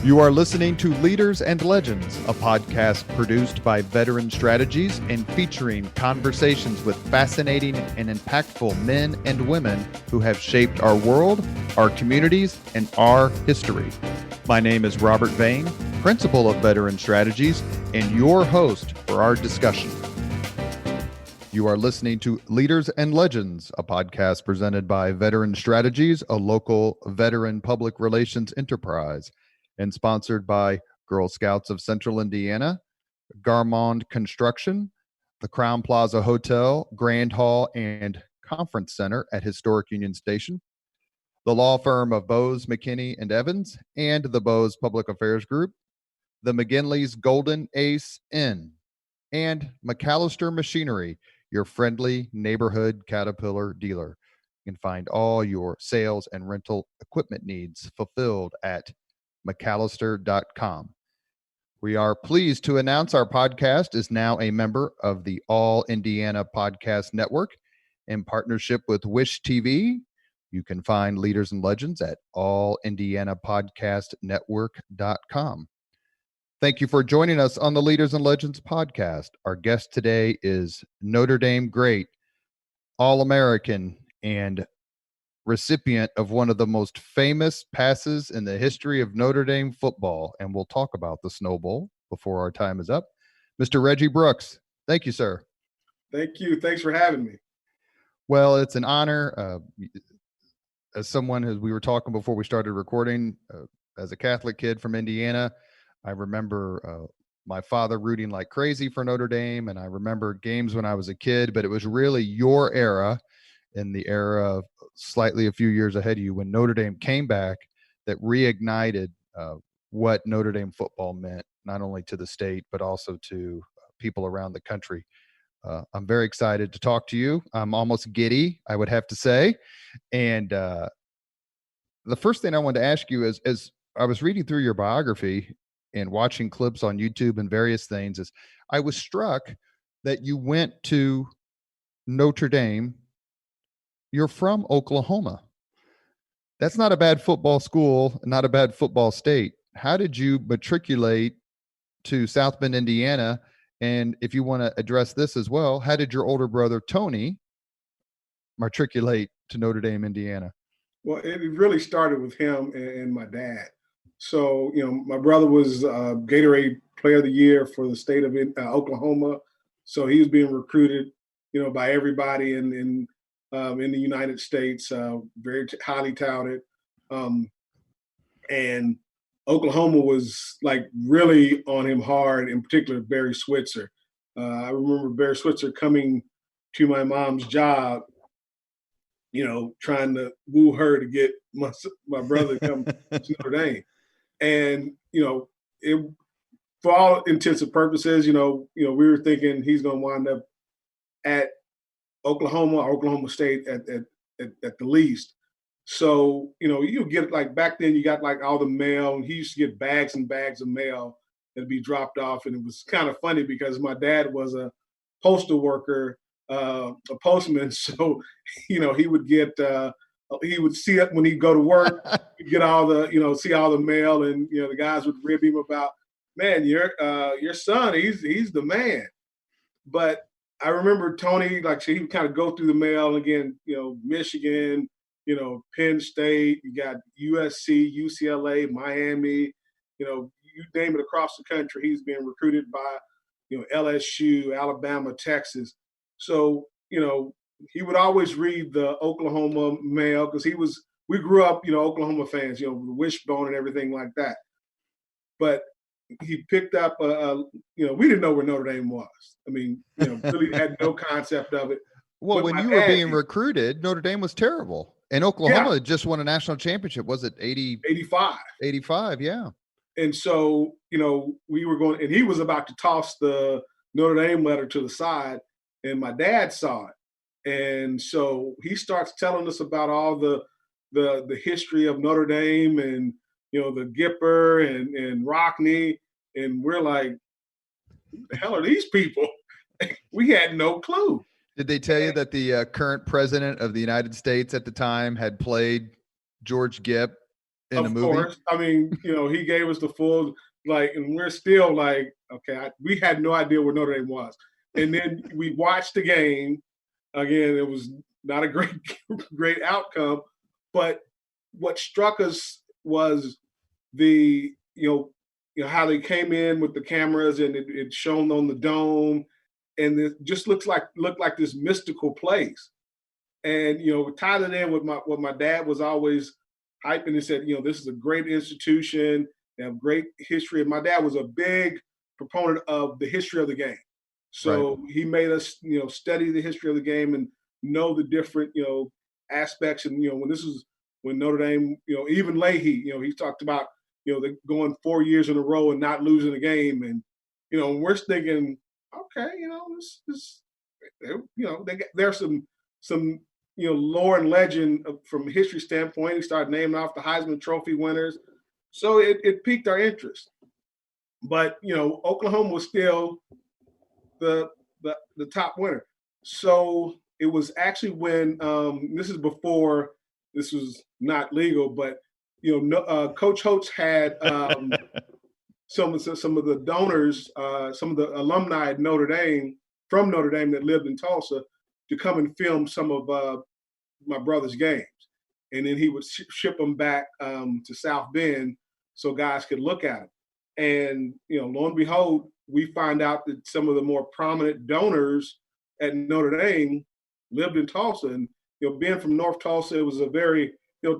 You are listening to Leaders and Legends, a podcast produced by Veteran Strategies and featuring conversations with fascinating and impactful men and women who have shaped our world, our communities, and our history. My name is Robert Vane, Principal of Veteran Strategies, and your host for our discussion. You are listening to Leaders and Legends, a podcast presented by Veteran Strategies, a local veteran public relations enterprise, and sponsored by Girl Scouts of Central Indiana, Garmond Construction, the Crown Plaza Hotel, Grand Hall, and Conference Center at Historic Union Station, the law firm of Bose, McKinney, and Evans, and the Bose Public Affairs Group, the McGinley's Golden Ace Inn, and McAllister Machinery, your friendly neighborhood Caterpillar dealer. You can find all your sales and rental equipment needs fulfilled at McAllister.com. We are pleased to announce our podcast is now a member of the All Indiana Podcast Network. In partnership with Wish TV, you can find Leaders and Legends at allindianapodcastnetwork.com. Thank you for joining us on the Leaders and Legends podcast. Our guest today is Notre Dame great, All-American, and recipient of one of the most famous passes in the history of Notre Dame football. And we'll talk about the Snow Bowl before our time is up. Mr. Reggie Brooks, thank you, sir. Thank you. Thanks for having me. Well, it's an honor. As someone, as we were talking before we started recording, as a Catholic kid from Indiana, I remember my father rooting like crazy for Notre Dame, and I remember games when I was a kid, but it was really your era, in the era of slightly a few years ahead of you, when Notre Dame came back, that reignited what Notre Dame football meant, not only to the state, but also to people around the country. I'm very excited to talk to you. I'm almost giddy, I would have to say. And the first thing I wanted to ask you is, as I was reading through your biography and watching clips on YouTube and various things, is I was struck that you went to Notre Dame. You're from Oklahoma. That's not a bad football school, not a bad football state. How did you matriculate to South Bend, Indiana? And if you want to address this as well, how did your older brother, Tony, matriculate to Notre Dame, Indiana? Well, it really started with him and my dad. So, my brother was Gatorade Player of the Year for the state of Oklahoma. So he was being recruited, by everybody in the United States, very highly touted. And Oklahoma was like really on him hard, in particular, Barry Switzer. I remember Barry Switzer coming to my mom's job, trying to woo her to get my brother to come to Notre Dame. And, for all intents and purposes, we were thinking he's going to wind up at Oklahoma State at the least. So, you get like back then you got like all the mail, and he used to get bags and bags of mail that'd be dropped off. And it was kind of funny because my dad was a postal worker, a postman. So, he would get, he would see it when he'd go to work, he'd get all the, see all the mail, and, the guys would rib him about, man, your son, he's the man. But I remember Tony, like he would kind of go through the mail again, Michigan, Penn State, you got USC, UCLA, Miami, you name it across the country. He's being recruited by, LSU, Alabama, Texas. So, he would always read the Oklahoma mail because we grew up, Oklahoma fans, with Wishbone and everything like that. But he picked up, we didn't know where Notre Dame was. I mean, really had no concept of it. Well, when you were being recruited, Notre Dame was terrible. And Oklahoma just won a national championship. Was it 85? 85, yeah. And so, we were going, and he was about to toss the Notre Dame letter to the side, and my dad saw it. And so he starts telling us about all the history of Notre Dame and, the Gipper and Rockney. And we're like, who the hell are these people? We had no clue. Did they tell you that the current president of the United States at the time had played George Gipp in the Of movie? course. I mean, he gave us the full, and we're still like, okay, we had no idea where Notre Dame was. And then we watched the game. Again, it was not a great outcome. But what struck us was the, how they came in with the cameras and it shone on the dome. And it just looked like this mystical place. And tied it in with what my dad was always hyping. He said, this is a great institution. They have great history. And my dad was a big proponent of the history of the game. So he made us, study the history of the game and know the different, aspects. And when Notre Dame, even Leahy, he talked about, they going 4 years in a row and not losing a game. And we're thinking, okay, there's some lore and legend from a history standpoint. He started naming off the Heisman Trophy winners. So it piqued our interest. But, Oklahoma was still the top winner. So it was actually when this is before this was not legal, but Coach Holtz had some of the donors, some of the alumni at Notre Dame from Notre Dame that lived in Tulsa to come and film some of my brother's games. And then he would ship them back to South Bend so guys could look at them. And, lo and behold, we find out that some of the more prominent donors at Notre Dame lived in Tulsa. And, being from North Tulsa, it was a very,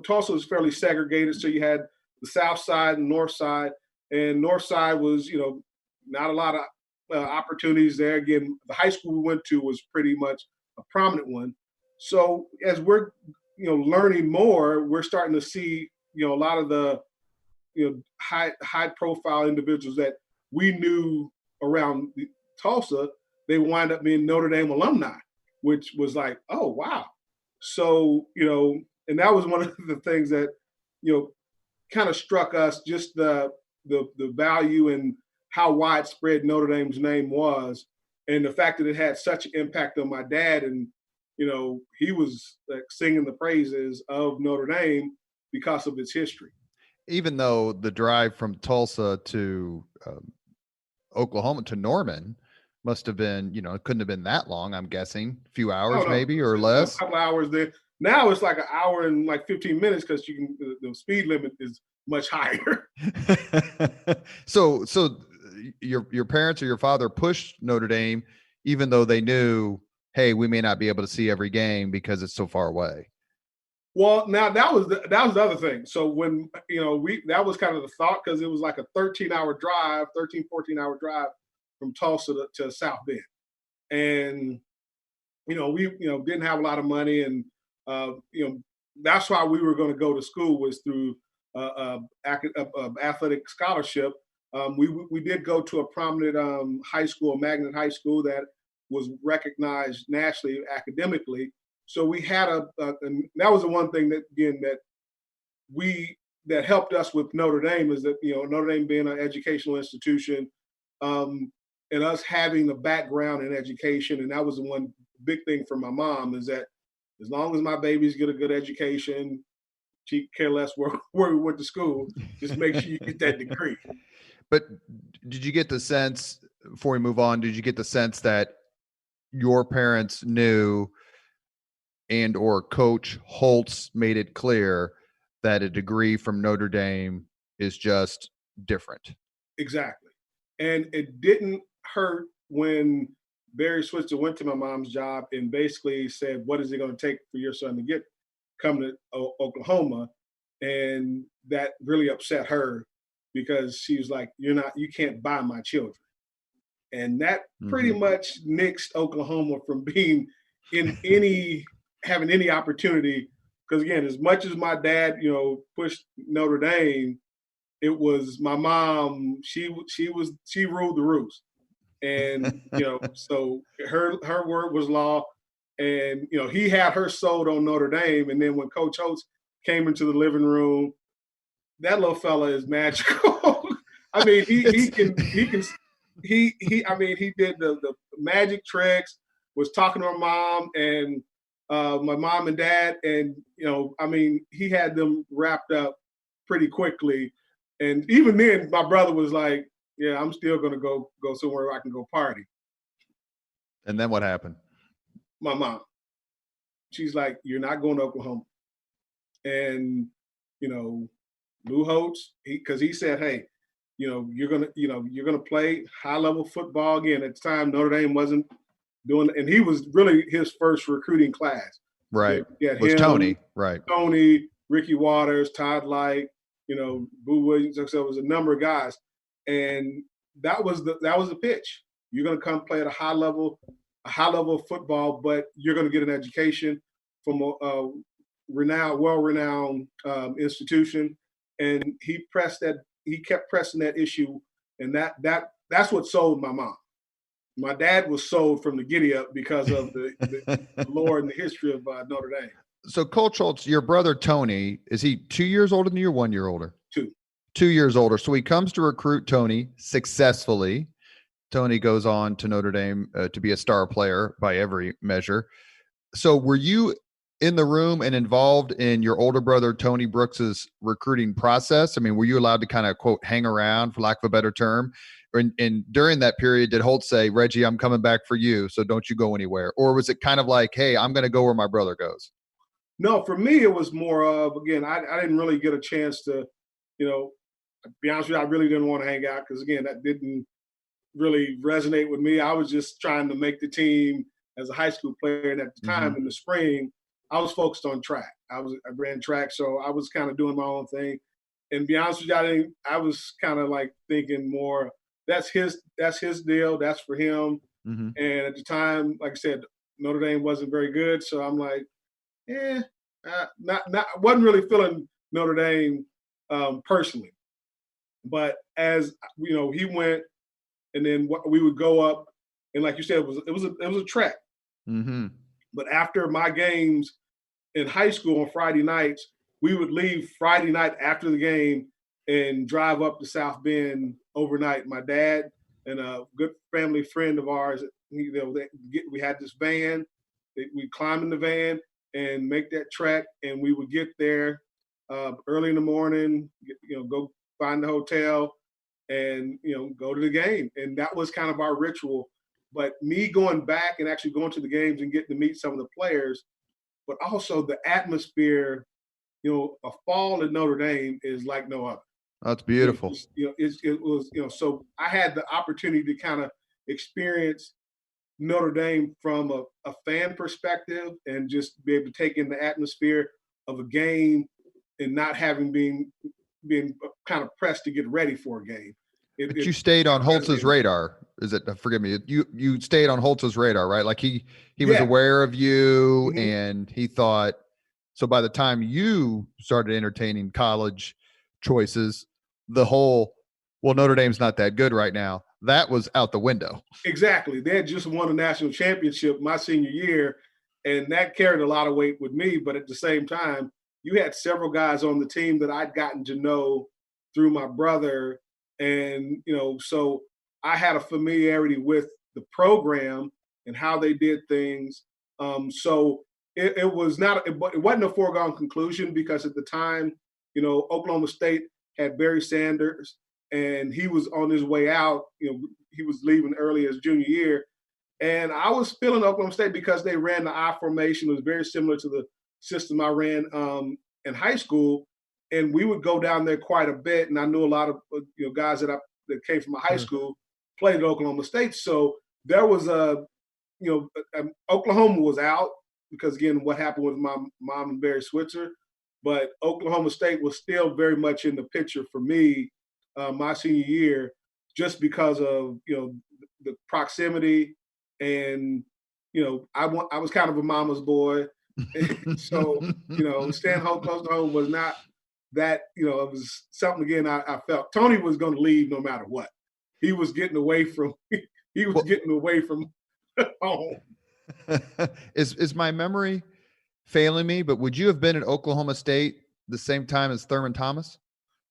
Tulsa was fairly segregated. So you had the South Side and North Side. And North Side was, not a lot of opportunities there. Again, the high school we went to was pretty much a prominent one. So as we're, learning more, we're starting to see, a lot of the, high profile individuals that we knew around Tulsa, they wind up being Notre Dame alumni, which was like, oh, wow. So, and that was one of the things that, kind of struck us, just the value and how widespread Notre Dame's name was, and the fact that it had such an impact on my dad. And, he was like singing the praises of Notre Dame because of its history. Even though the drive from Tulsa to Oklahoma to Norman must have been, it couldn't have been that long, I'm guessing. A few hours maybe or less. A couple hours there. Now it's like an hour and like 15 minutes because the speed limit is much higher. So your parents or your father pushed Notre Dame, even though they knew, hey, we may not be able to see every game because it's so far away. Well, now that was the other thing. So when, that was kind of the thought, because it was like a 14-hour drive from Tulsa to South Bend. And, we, didn't have a lot of money. And, that's why we were going to go to school, was through athletic scholarship. We did go to a prominent high school, Magnet High School, that was recognized nationally academically. So we had and that was the one thing that, again, that helped us with Notre Dame, is that, Notre Dame being an educational institution, and us having the background in education. And that was the one big thing for my mom, is that as long as my babies get a good education, she care less where we went to school, just make sure you get that degree. But did you get the sense, before we move on, that your parents knew and or Coach Holtz made it clear that a degree from Notre Dame is just different? Exactly. And it didn't hurt when Barry Switzer went to my mom's job and basically said, what is it going to take for your son to come to Oklahoma? And that really upset her, because she was like, you can't buy my children. And that pretty much nixed Oklahoma from being in having any opportunity. Because again, as much as my dad, pushed Notre Dame, it was my mom. She ruled the roost, and so her word was law. And he had her sold on Notre Dame. And then when Coach Holtz came into the living room, that little fella is magical. I mean, he did the magic tricks. Was talking to her mom and my mom and dad, and he had them wrapped up pretty quickly. And even then, my brother was like, yeah, I'm still going to go somewhere where I can go party. And then what happened? My mom, she's like, you're not going to Oklahoma. And, Lou Holtz, because he said, hey, you're going to play high level football again. At the time, Notre Dame wasn't doing, and he was really his first recruiting class. Right. Yeah, was him, Tony. Right. Tony, Ricky Waters, Todd Light, Boo Williams. So it was a number of guys. And that was the pitch. You're going to come play at a high level of football, but you're going to get an education from a well-renowned institution. And he kept pressing that issue, and that's what sold my mom. My dad was sold from the giddy up because of the lore and the history of Notre Dame. So, Coach Holtz, your brother Tony, is he 2 years older than you or 1 year older? 2. 2 years older. So he comes to recruit Tony successfully. Tony goes on to Notre Dame to be a star player by every measure. So were you in the room and involved in your older brother Tony Brooks's recruiting process? I mean, were you allowed to kind of, quote, hang around, for lack of a better term? And during that period, did Holtz say, Reggie, I'm coming back for you, so don't you go anywhere? Or was it kind of like, hey, I'm going to go where my brother goes? No, for me, it was more of, again, I didn't really get a chance to, to be honest with you, I really didn't want to hang out because, again, that didn't really resonate with me. I was just trying to make the team as a high school player. And at the time in the spring, I was focused on track. I ran track, so I was kind of doing my own thing. And to be honest with you, I was kind of like thinking more, that's his deal. That's for him. Mm-hmm. And at the time, like I said, Notre Dame wasn't very good. So I'm like, wasn't really feeling Notre Dame personally. But as he went, and then we would go up, and like you said, it was a trek. Mm-hmm. But after my games in high school on Friday nights, we would leave Friday night after the game and drive up to South Bend overnight. My dad and a good family friend of ours, we had this van. We'd climb in the van and make that trek, and we would get there early in the morning, go find the hotel, and go to the game. And that was kind of our ritual. But me going back and actually going to the games and getting to meet some of the players, but also the atmosphere, a fall at Notre Dame is like no other. That's beautiful. It was so I had the opportunity to kind of experience Notre Dame from a fan perspective and just be able to take in the atmosphere of a game and not having been kind of pressed to get ready for a game. But you stayed on Holtz's radar. Forgive me. You stayed on Holtz's radar, right? Like he was aware of you, and he thought, so by the time you started entertaining college choices, the whole, well, Notre Dame's not that good right now, that was out the window. Exactly. They had just won a national championship my senior year, and that carried a lot of weight with me. But at the same time, you had several guys on the team that I'd gotten to know through my brother. And, so I had a familiarity with the program and how they did things. So it wasn't a foregone conclusion because at the time, Oklahoma State had Barry Sanders, and he was on his way out. He was leaving early as junior year. And I was feeling Oklahoma State because they ran the I formation. It was very similar to the system I ran in high school. And we would go down there quite a bit. And I knew a lot of guys that came from my high school played at Oklahoma State. So there was Oklahoma was out because, again, what happened with my mom and Barry Switzer. But Oklahoma State was still very much in the picture for me my senior year, just because of the proximity, and I was kind of a mama's boy, so staying home close to home was not that it was something. Again, I felt Tony was going to leave no matter what. He was getting away from home. Is my memory failing me? But would you have been at Oklahoma State the same time as Thurman Thomas?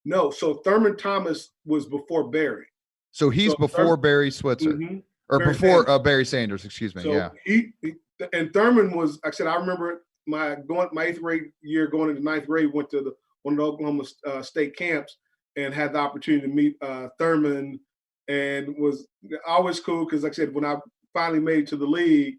No, so Thurman Thomas was before Barry. So he's before Barry Switzer, or Barry before Sanders. Barry Sanders, excuse me. So yeah. He and Thurman was. I said I remember my 8th grade year going into 9th grade. Went to the one of the Oklahoma State camps and had the opportunity to meet Thurman, and was always cool because, like I said, when I finally made it to the league,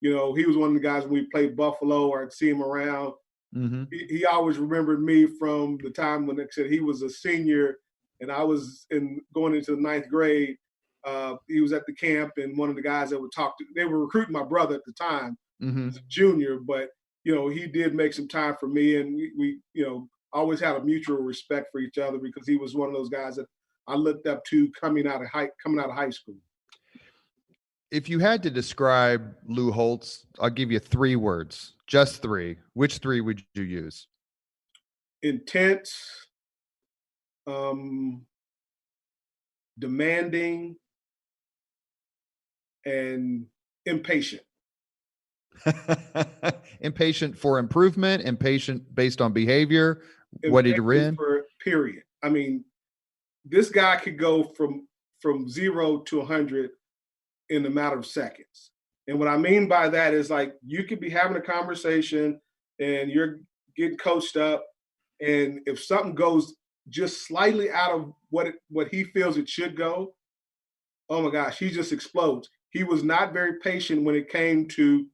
he was one of the guys when we played Buffalo or I'd see him around. Mm-hmm. He always remembered me from the time when, like I said, he was a senior and I was going into the 9th grade. He was at the camp, and one of the guys that would talk to, they were recruiting my brother at the time, Mm-hmm. as a junior, but he did make some time for me, and we always had a mutual respect for each other because he was one of those guys that I looked up to coming out of high school. If you had to describe Lou Holtz, I'll give you 3 words, just 3. Which 3 would you use? Intense, demanding, and impatient. Impatient for improvement, impatient based on behavior. What did he win? Period. I mean, this guy could go from 0 to 100 in a matter of seconds. And what I mean by that is, like, you could be having a conversation and you're getting coached up, and if something goes just slightly out of what he feels it should go, oh my gosh, he just explodes. He was not very patient when it came to,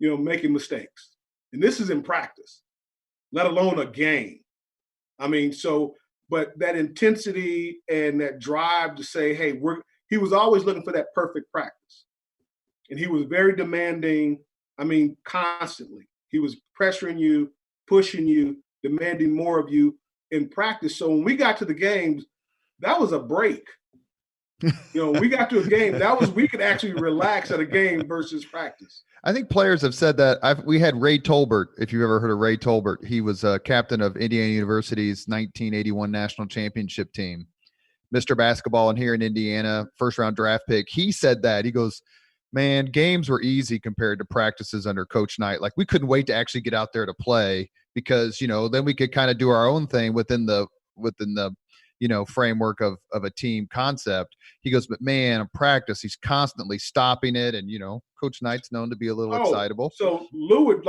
making mistakes. And this is in practice, let alone a game. I mean, but that intensity and that drive to say, hey, he was always looking for that perfect practice. And he was very demanding. I mean, constantly. He was pressuring you, pushing you, demanding more of you in practice. So when we got to the games, that was a break. We got to a game, we could actually relax at a game versus practice. I think players have said that. We had Ray Tolbert, if you've ever heard of Ray Tolbert. He was captain of Indiana University's 1981 national championship team, Mr. Basketball, and here in Indiana, first-round draft pick. He said that. He goes, man, games were easy compared to practices under Coach Knight. Like, we couldn't wait to actually get out there to play because, then we could kind of do our own thing within the framework of a team concept. He goes, but man, in practice, he's constantly stopping it. And, Coach Knight's known to be a little excitable. So Lou would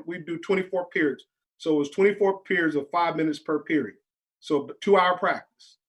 we do 24 periods. So it was 24 periods of 5 minutes per period. So 2-hour practice.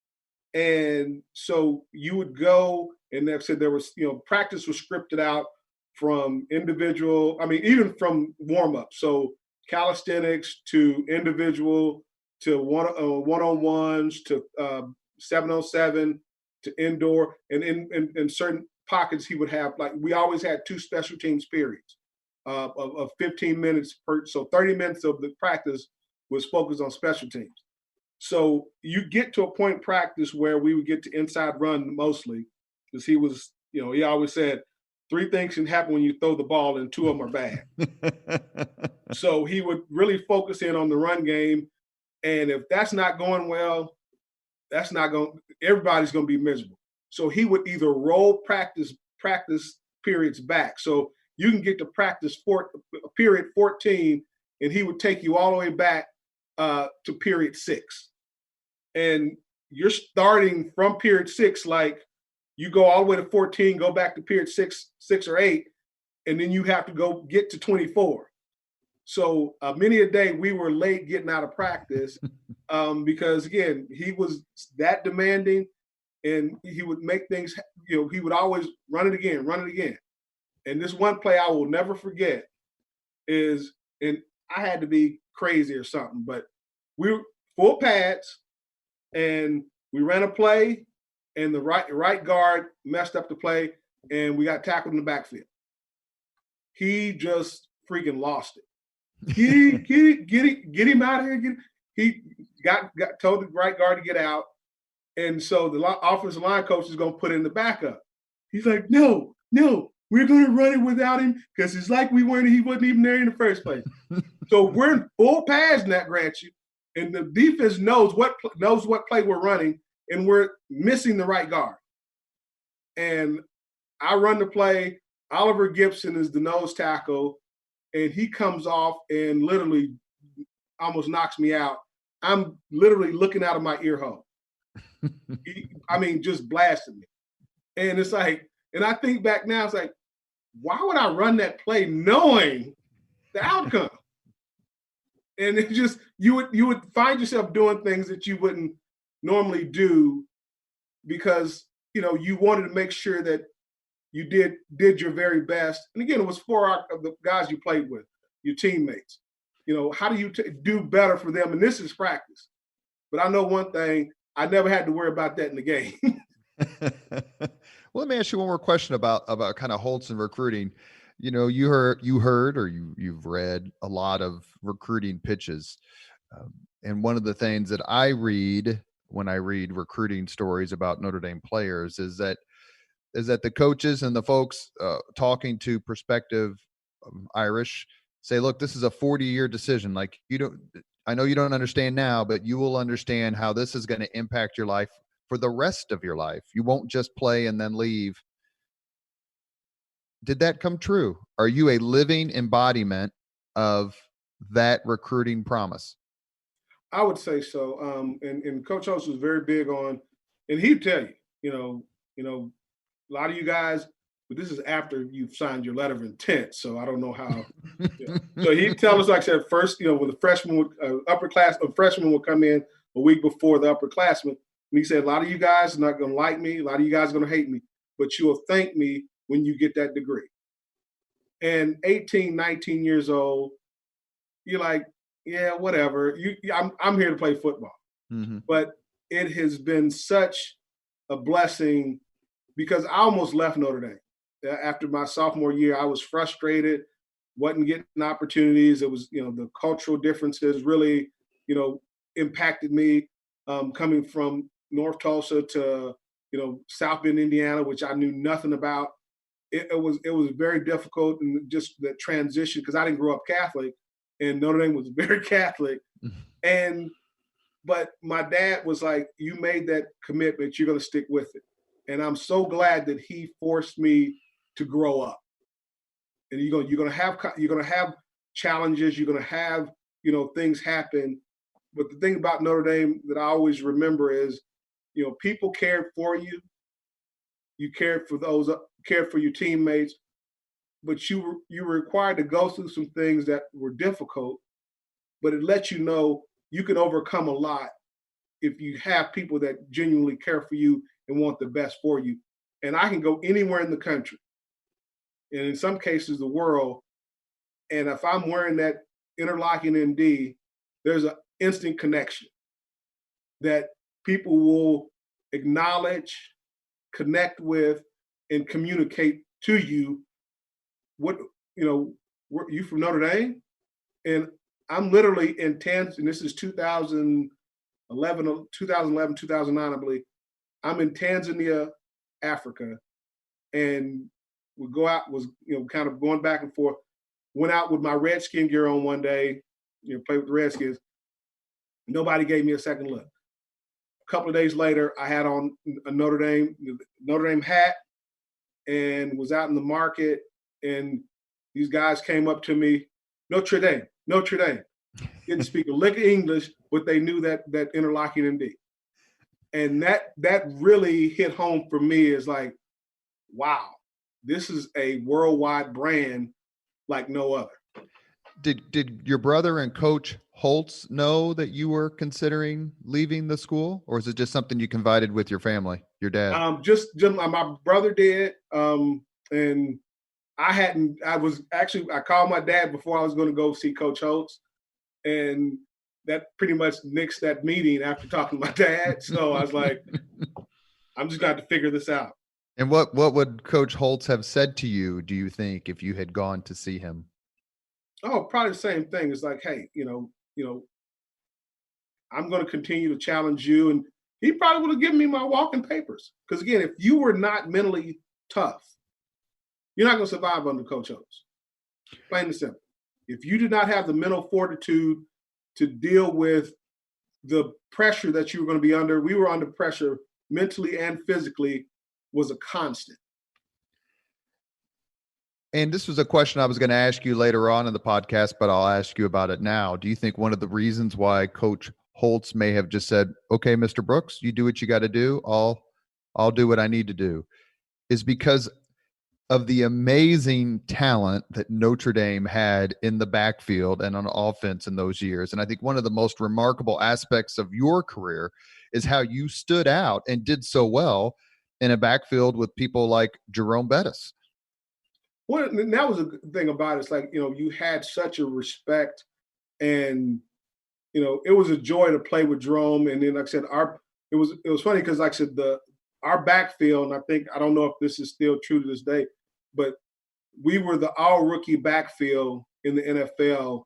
And so you would go, and they said there was, practice was scripted out from individual, even from warm-up. So calisthenics to individual to one-on-ones to 7-on-7 to indoor, and in certain pockets he would have, like, we always had 2 special teams periods of 15 minutes per. So 30 minutes of the practice was focused on special teams. So you get to a point in practice where we would get to inside run mostly, because he was, he always said 3 things can happen when you throw the ball and 2 of them are bad. So he would really focus in on the run game. And if that's not going well, everybody's going to be miserable. So he would either roll practice periods back. So you can get to practice period 14, and he would take you all the way back to period 6. And you're starting from period 6, like you go all the way to 14, go back to period 6 or 8, and then you have to go get to 24. So many a day we were late getting out of practice because, again, he was that demanding, and he would make things, he would always run it again. And this one play I will never forget is, and I had to be crazy or something, but we were full pads and we ran a play, and the right guard messed up the play, and we got tackled in the backfield. He just freaking lost it. Get him out of here. He got told the right guard to get out. And so the offensive line coach is going to put in the backup. He's like, no, we're going to run it without him because it's like he wasn't even there in the first place. So we're in full pads, Nat grant you, and the defense knows what play we're running, and we're missing the right guard. And I run the play. Oliver Gibson is the nose tackle, and he comes off and literally almost knocks me out. I'm literally looking out of my ear hole. Just blasted me. And it's like, and I think back now, it's like, why would I run that play knowing the outcome? And it just you would find yourself doing things that you wouldn't normally do because you wanted to make sure that you did your very best. And again, it was for the guys you played with, your teammates. How do you do better for them? And this is practice. But I know one thing: I never had to worry about that in the game. Well, let me ask you one more question about kind of Holtz and recruiting. You heard, or you've read a lot of recruiting pitches, and one of the things that I read when I read recruiting stories about Notre Dame players is that the coaches and the folks talking to prospective Irish say, look, this is a 40-year decision. Like, I know you don't understand now, but you will understand how this is going to impact your life for the rest of your life. You won't just play and then leave. Did that come true? Are you a living embodiment of that recruiting promise? I would say so. And Coach Holtz was very big on, and he'd tell you, a lot of you guys, but this is after you've signed your letter of intent. So I don't know how. So he'd tell us, like I said, first, when the freshman freshman would come in a week before the upperclassmen, and he said, a lot of you guys are not going to like me. A lot of you guys are going to hate me, but you will thank me when you get that degree. And 18, 19 years old, you're like, yeah, whatever. I'm here to play football. Mm-hmm. But it has been such a blessing because I almost left Notre Dame. After my sophomore year, I was frustrated, wasn't getting opportunities. It was, the cultural differences really, impacted me coming from North Tulsa to, South Bend, Indiana, which I knew nothing about. It was very difficult, and just the transition, because I didn't grow up Catholic, and Notre Dame was very Catholic. But my dad was like, you made that commitment, you're going to stick with it. And I'm so glad that he forced me to grow up. And you're going to have challenges, you're going to have, things happen. But the thing about Notre Dame that I always remember is, people cared for you. You cared for your teammates, but you were required to go through some things that were difficult, but it lets you know you can overcome a lot if you have people that genuinely care for you and want the best for you. And I can go anywhere in the country, and in some cases the world, and if I'm wearing that interlocking ND, there's an instant connection that people will acknowledge, connect with, and communicate to you. What, were you from Notre Dame? And I'm literally in Tanzania, and this is 2011, 2009, I believe. I'm in Tanzania, Africa, and would go out, was, kind of going back and forth, went out with my Redskin gear on one day, played with the Redskins. Nobody gave me a second look. A couple of days later, I had on a Notre Dame hat, and was out in the market, and these guys came up to me, Notre Dame. Didn't speak a lick of English, but they knew that interlocking ND. And that really hit home for me, is like, wow, this is a worldwide brand like no other. Did your brother and Coach Holtz know that you were considering leaving the school, or is it just something you confided with your family, your dad? Just my brother did, and I hadn't. I called my dad before I was going to go see Coach Holtz, and that pretty much nixed that meeting after talking to my dad. So I was like, I'm just going to figure this out. And what would Coach Holtz have said to you, do you think, if you had gone to see him? Oh, probably the same thing. It's like, hey, I'm going to continue to challenge you. And he probably would have given me my walking papers. Because again, if you were not mentally tough, you're not going to survive under Coach Holtz. Plain and simple. If you did not have the mental fortitude to deal with the pressure that you were going to be under, we were under pressure mentally and physically, was a constant. And this was a question I was going to ask you later on in the podcast, but I'll ask you about it now. Do you think one of the reasons why Coach Holtz may have just said, okay, Mr. Brooks, you do what you got to do, I'll do what I need to do, is because of the amazing talent that Notre Dame had in the backfield and on offense in those years. And I think one of the most remarkable aspects of your career is how you stood out and did so well in a backfield with people like Jerome Bettis. Well, and that was a good thing about it. It's like, you had such a respect, and it was a joy to play with Jerome. And then, like I said, it was funny because, like I said, our backfield, and I don't know if this is still true to this day, but we were the all rookie backfield in the NFL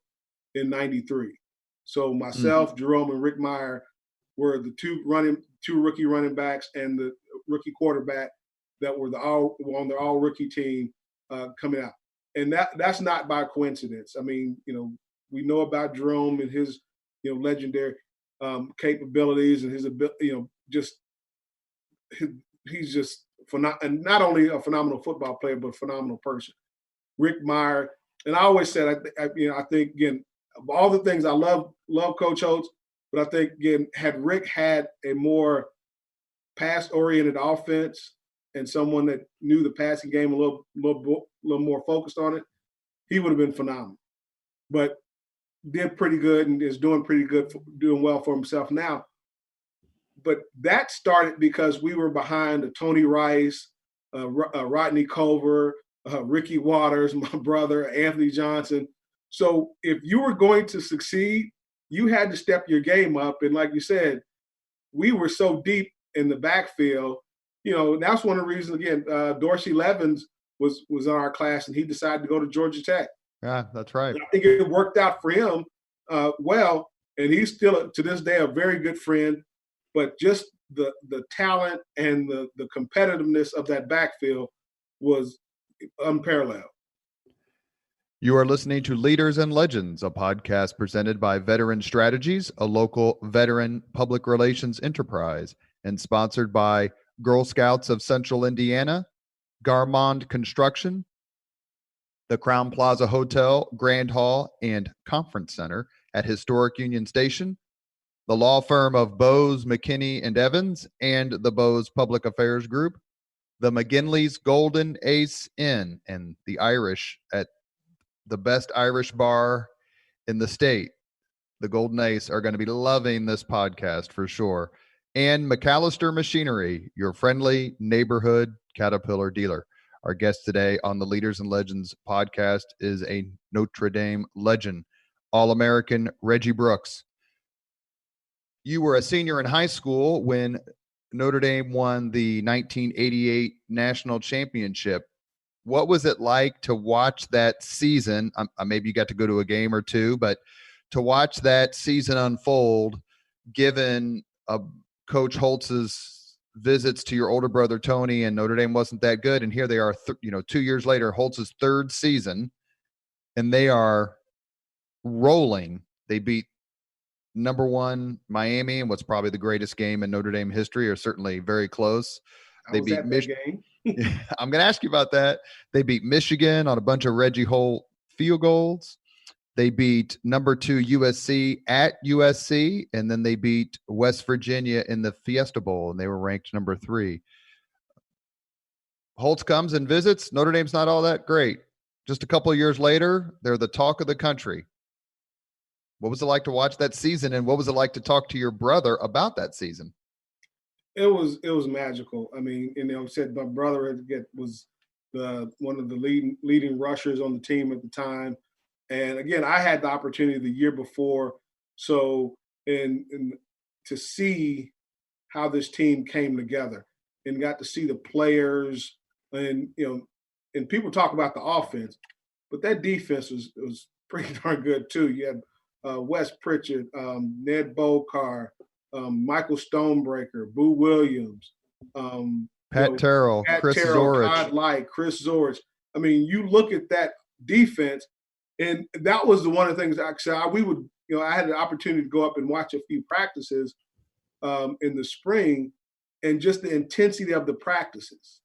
in '93. So myself, Jerome, and Rick Meyer were the two rookie running backs and the rookie quarterback that were on the all rookie team coming out. And that's not by coincidence. I mean, we know about Jerome and his legendary capabilities and his ability, he's just and not only a phenomenal football player, but a phenomenal person. Rick Meyer, and I always said, I think again, of all the things I love Coach Holtz, but I think again, had Rick had a more pass-oriented offense and someone that knew the passing game a little more focused on it, he would have been phenomenal. But did pretty good and is doing pretty good, doing well for himself now. But that started because we were behind Tony Rice, Rodney Culver, Ricky Waters, my brother, Anthony Johnson. So if you were going to succeed, you had to step your game up. And like you said, we were so deep in the backfield. That's one of the reasons, again, Dorsey Levens was in our class, and he decided to go to Georgia Tech. Yeah, that's right. And I think it worked out for him well, and he's still, to this day, a very good friend. But just the talent and the competitiveness of that backfield was unparalleled. You are listening to Leaders and Legends, a podcast presented by Veteran Strategies, a local veteran public relations enterprise, and sponsored by Girl Scouts of Central Indiana, Garmond Construction, the Crown Plaza Hotel, Grand Hall, and Conference Center at Historic Union Station, the law firm of Bose, McKinney, and Evans, and the Bose Public Affairs Group, the McGinley's Golden Ace Inn, and the Irish at the best Irish bar in the state. The Golden Ace are going to be loving this podcast for sure. And McAllister Machinery, your friendly neighborhood Caterpillar dealer. Our guest today on the Leaders and Legends podcast is a Notre Dame legend, All-American Reggie Brooks. You were a senior in high school when Notre Dame won the 1988 national championship. What was it like to watch that season? Maybe you got to go to a game or two, but to watch that season unfold, given Coach Holtz's visits to your older brother Tony, and Notre Dame wasn't that good, and here they are, 2 years later, Holtz's third season, and they are rolling. They beat number one Miami in what's probably the greatest game in Notre Dame history, or certainly very close. They beat Michigan. I'm going to ask you about that. They beat Michigan on a bunch of Reggie Holt field goals. They beat number 2 USC at USC, and then they beat West Virginia in the Fiesta Bowl, and they were ranked number 3. Holtz comes and visits. Notre Dame's not all that great. Just a couple of years later, they're the talk of the country. What was it like to watch that season, and what was it like to talk to your brother about that season? It was magical. I mean, said my brother was one of the leading rushers on the team at the time. And again, I had the opportunity the year before. So, and to see how this team came together and got to see the players and people talk about the offense, but that defense was pretty darn good too. You had Wes Pritchard, Ned Bokar, Michael Stonebreaker, Boo Williams, Pat Terrell, Chris Zorich. Todd Light, Chris Zorich. I mean, you look at that defense, and that was one of the things we would, I had the opportunity to go up and watch a few practices in the spring, and just the intensity of the practices.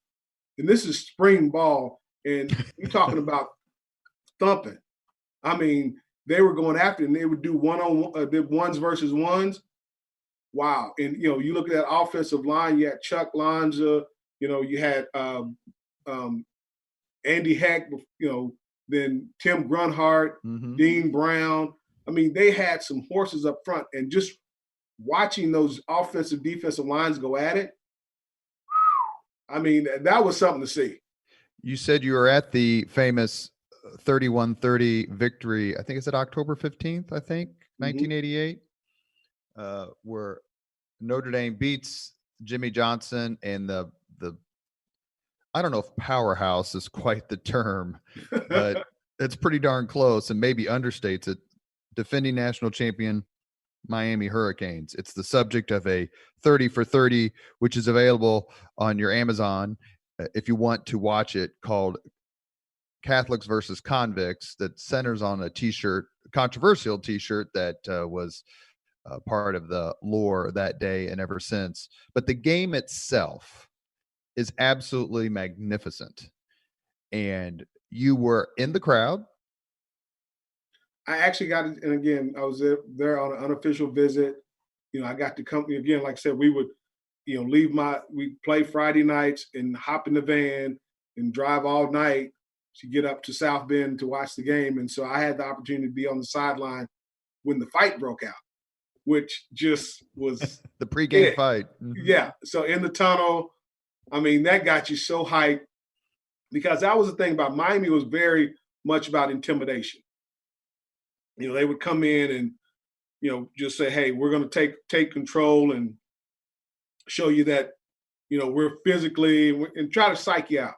And this is spring ball, and you're talking about thumping. I mean, they were going after it, and they would do one-on-one, did ones versus ones. Wow. And, you look at that offensive line, you had Chuck Lanza, you had Andy Heck, then Tim Grunhart, Mm-hmm. Dean Brown. I mean, they had some horses up front, and just watching those offensive, defensive lines go at it, I mean, that was something to see. You said you were at the famous 31-30 victory. I think it's at October 15th, 1988, where Notre Dame beats Jimmy Johnson and the I don't know if powerhouse is quite the term, but it's pretty darn close and maybe understates it. Defending national champion Miami Hurricanes. It's the subject of a 30 for 30, which is available on your Amazon if you want to watch it, called Catholics versus Convicts, that centers on a t-shirt, controversial t-shirt that was part of the lore that day and ever since. But the game itself is absolutely magnificent. And you were in the crowd. I actually got it, and again, I was there on an unofficial visit. I got to come again. Like I said, we would, we play Friday nights and hop in the van and drive all night to get up to South Bend to watch the game. And so I had the opportunity to be on the sideline when the fight broke out, which just was the pregame fight. Mm-hmm. Yeah. So in the tunnel, I mean, that got you so hyped, because that was the thing about Miami, was very much about intimidation. They would come in and, just say, hey, we're going to take control and show you that, we're physically, and try to psych you out.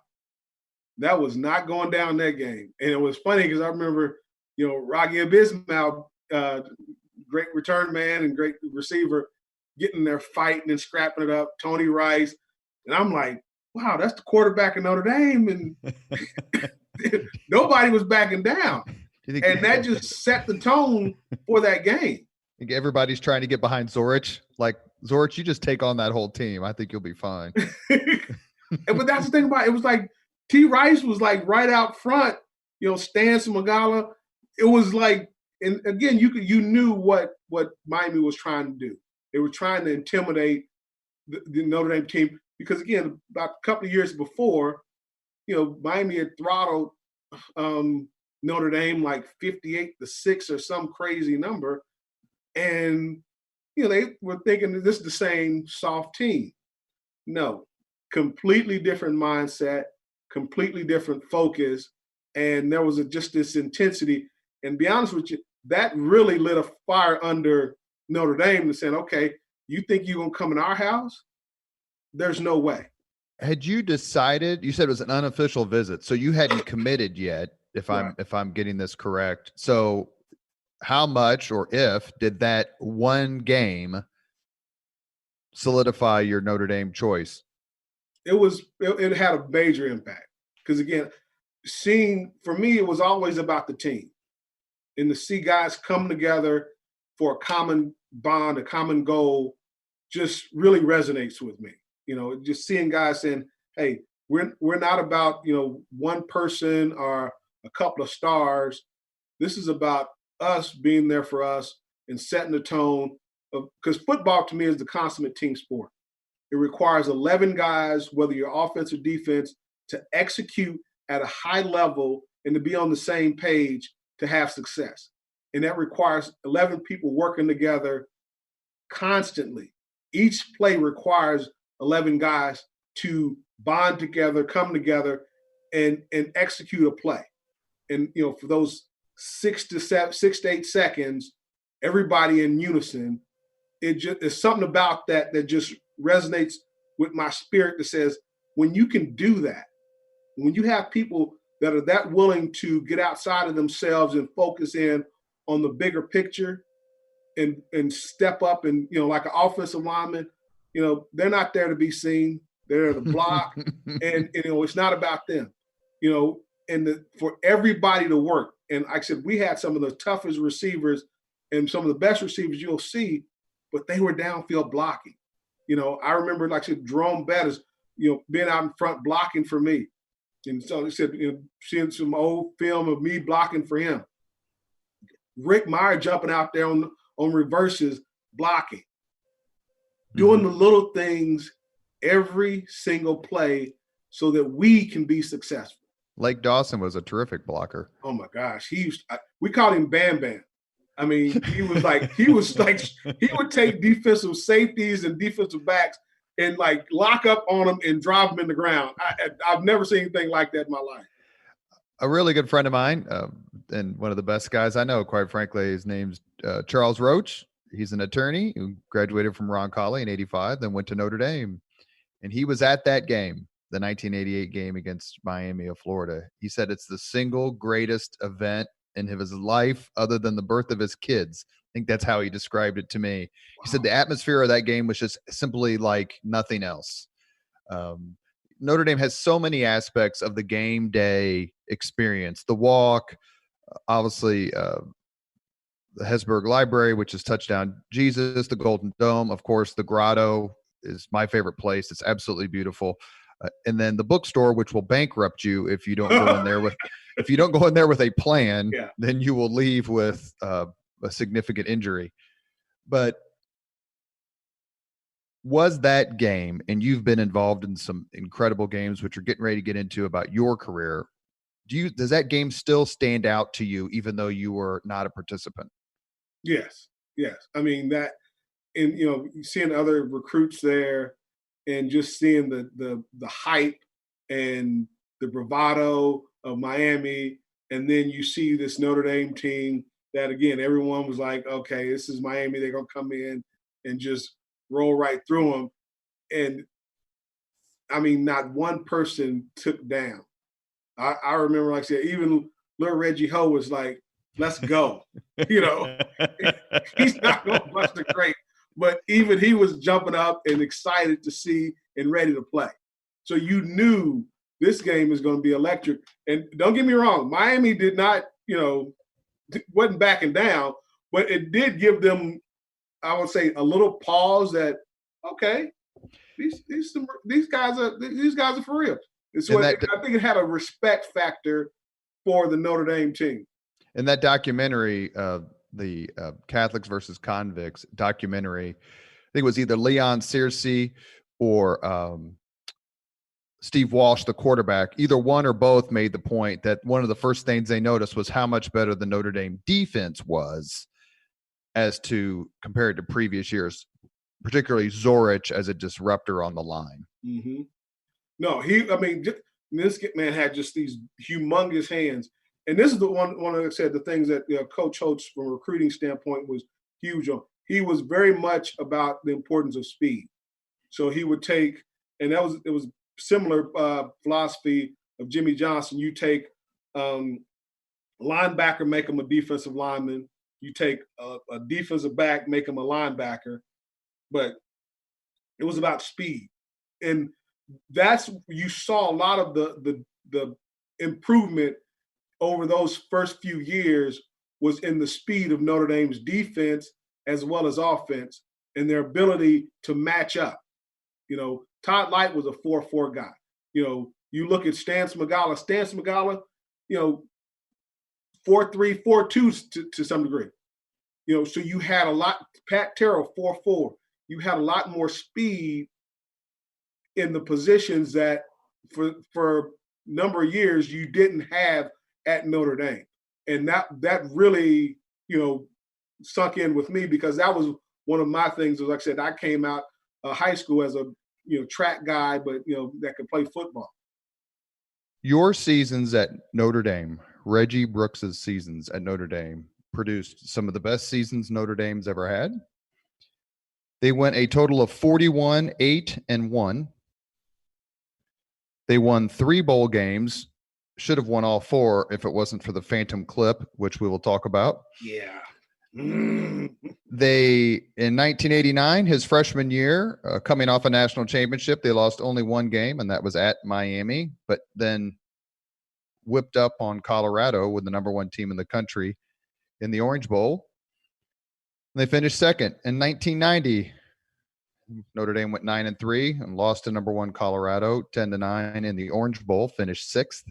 That was not going down that game. And it was funny because I remember, Rocky Abismal, great return man and great receiver, getting there fighting and scrapping it up, Tony Rice. And I'm like, wow, that's the quarterback of Notre Dame. And nobody was backing down. And that just set the tone for that game. I think everybody's trying to get behind Zorich. Like, Zorich, you just take on that whole team. I think you'll be fine. But that's the thing about it. It was like T. Rice was like right out front, Stan Smagala. It was like, and again, you knew what Miami was trying to do. They were trying to intimidate the Notre Dame team, because again, about a couple of years before, Miami had throttled Notre Dame like 58-6 or some crazy number. And, they were thinking that this is the same soft team. No, completely different mindset, completely different focus. And there was just this intensity. And be honest with you, that really lit a fire under Notre Dame and saying, okay, you think you're going to come in our house? There's no way. Had you decided, you said it was an unofficial visit, so you hadn't committed yet, if I'm getting this correct. So how much, or if, did that one game solidify your Notre Dame choice? It had a major impact, because again, for me, it was always about the team, and to see guys come together for a common bond, a common goal, just really resonates with me. Just seeing guys saying, hey, we're not about, one person or a couple of stars. This is about us being there for us and setting the tone of, because football to me is the consummate team sport. It requires 11 guys, whether you're offense or defense, to execute at a high level and to be on the same page to have success. And that requires 11 people working together constantly. Each play requires 11 guys to bond together, come together, and execute a play. And, for those 6 to 8 seconds, everybody in unison, there's something about that just resonates with my spirit that says, when you can do that, when you have people that are that willing to get outside of themselves and focus in on the bigger picture and step up, and, like an offensive lineman, they're not there to be seen. They're there to block. and it's not about them, for everybody to work. And like I said, we had some of the toughest receivers and some of the best receivers you'll see, but they were downfield blocking. I remember, like I said, Jerome Bettis, being out in front blocking for me. And so he said, seeing some old film of me blocking for him. Rick Meyer jumping out there on reverses, blocking. Doing the little things every single play so that we can be successful. Lake Dawson was a terrific blocker. Oh my gosh, we called him Bam Bam. I mean, he would take defensive safeties and defensive backs and like lock up on them and drive them in the ground. I've never seen anything like that in my life. A really good friend of mine, and one of the best guys I know, quite frankly, his name's Charles Roach. He's an attorney who graduated from Roncalli in '85, then went to Notre Dame. And he was at that game, the 1988 game against Miami of Florida. He said it's the single greatest event in his life other than the birth of his kids. I think that's how he described it to me. Wow. He said the atmosphere of that game was just simply like nothing else. Notre Dame has so many aspects of the game day experience. The walk, obviously, the Hesburgh Library, which is Touchdown Jesus, the Golden Dome, of course, the Grotto is my favorite place. It's absolutely beautiful. And then the bookstore, which will bankrupt you if you don't go in there with a plan, then you will leave with a significant injury. But was that game, and you've been involved in some incredible games, which you're getting ready to get into about your career. Does that game still stand out to you, even though you were not a participant? Yes. I mean that, and seeing other recruits there, and just seeing the hype and the bravado of Miami, and then you see this Notre Dame team that, again, everyone was like, okay, this is Miami. They're gonna come in and just roll right through them. And I mean, not one person took down. I remember, like I said, even little Reggie Ho was like, let's go. He's not going to bust the crate, but even he was jumping up and excited to see and ready to play. So you knew this game is going to be electric. And don't get me wrong, Miami did not, wasn't backing down, but it did give them, I would say, a little pause that, okay, these guys are for real. And so I think it had a respect factor for the Notre Dame team. In that documentary, the Catholics versus Convicts documentary, I think it was either Leon Searcy or Steve Walsh, the quarterback. Either one or both made the point that one of the first things they noticed was how much better the Notre Dame defense was as to compared to previous years, particularly Zorich as a disruptor on the line. Mm-hmm. No, this man had just these humongous hands. And this is the one like I said, the things that Coach Holtz, from a recruiting standpoint, was huge on. He was very much about the importance of speed. So he would take, and it was similar philosophy of Jimmy Johnson. You take linebacker, make him a defensive lineman. You take a defensive back, make him a linebacker. But it was about speed. And you saw a lot of the improvement over those first few years was in the speed of Notre Dame's defense as well as offense and their ability to match up. Todd Light was a 4-4 guy. You look at Stance Magala, 4-3, 4-2 to some degree. So you had a lot, Pat Terrell, 4-4. You had a lot more speed in the positions that for a number of years you didn't have at Notre Dame. And that really, sunk in with me, because that was one of my things. Like I said, I came out of high school as a track guy, but that could play football. Your seasons at Notre Dame, Reggie Brooks's seasons at Notre Dame, produced some of the best seasons Notre Dame's ever had. They went a total of 41-8-1. They won 3 bowl games. Should have won all 4 if it wasn't for the Phantom Clip, which we will talk about. Yeah. They, in 1989, his freshman year, coming off a national championship, they lost only 1 game, and that was at Miami, but then whipped up on Colorado with the number 1 team in the country in the Orange Bowl. And they finished second. In 1990, Notre Dame went 9-3 and lost to number 1 Colorado 10-9 in the Orange Bowl, finished 6th.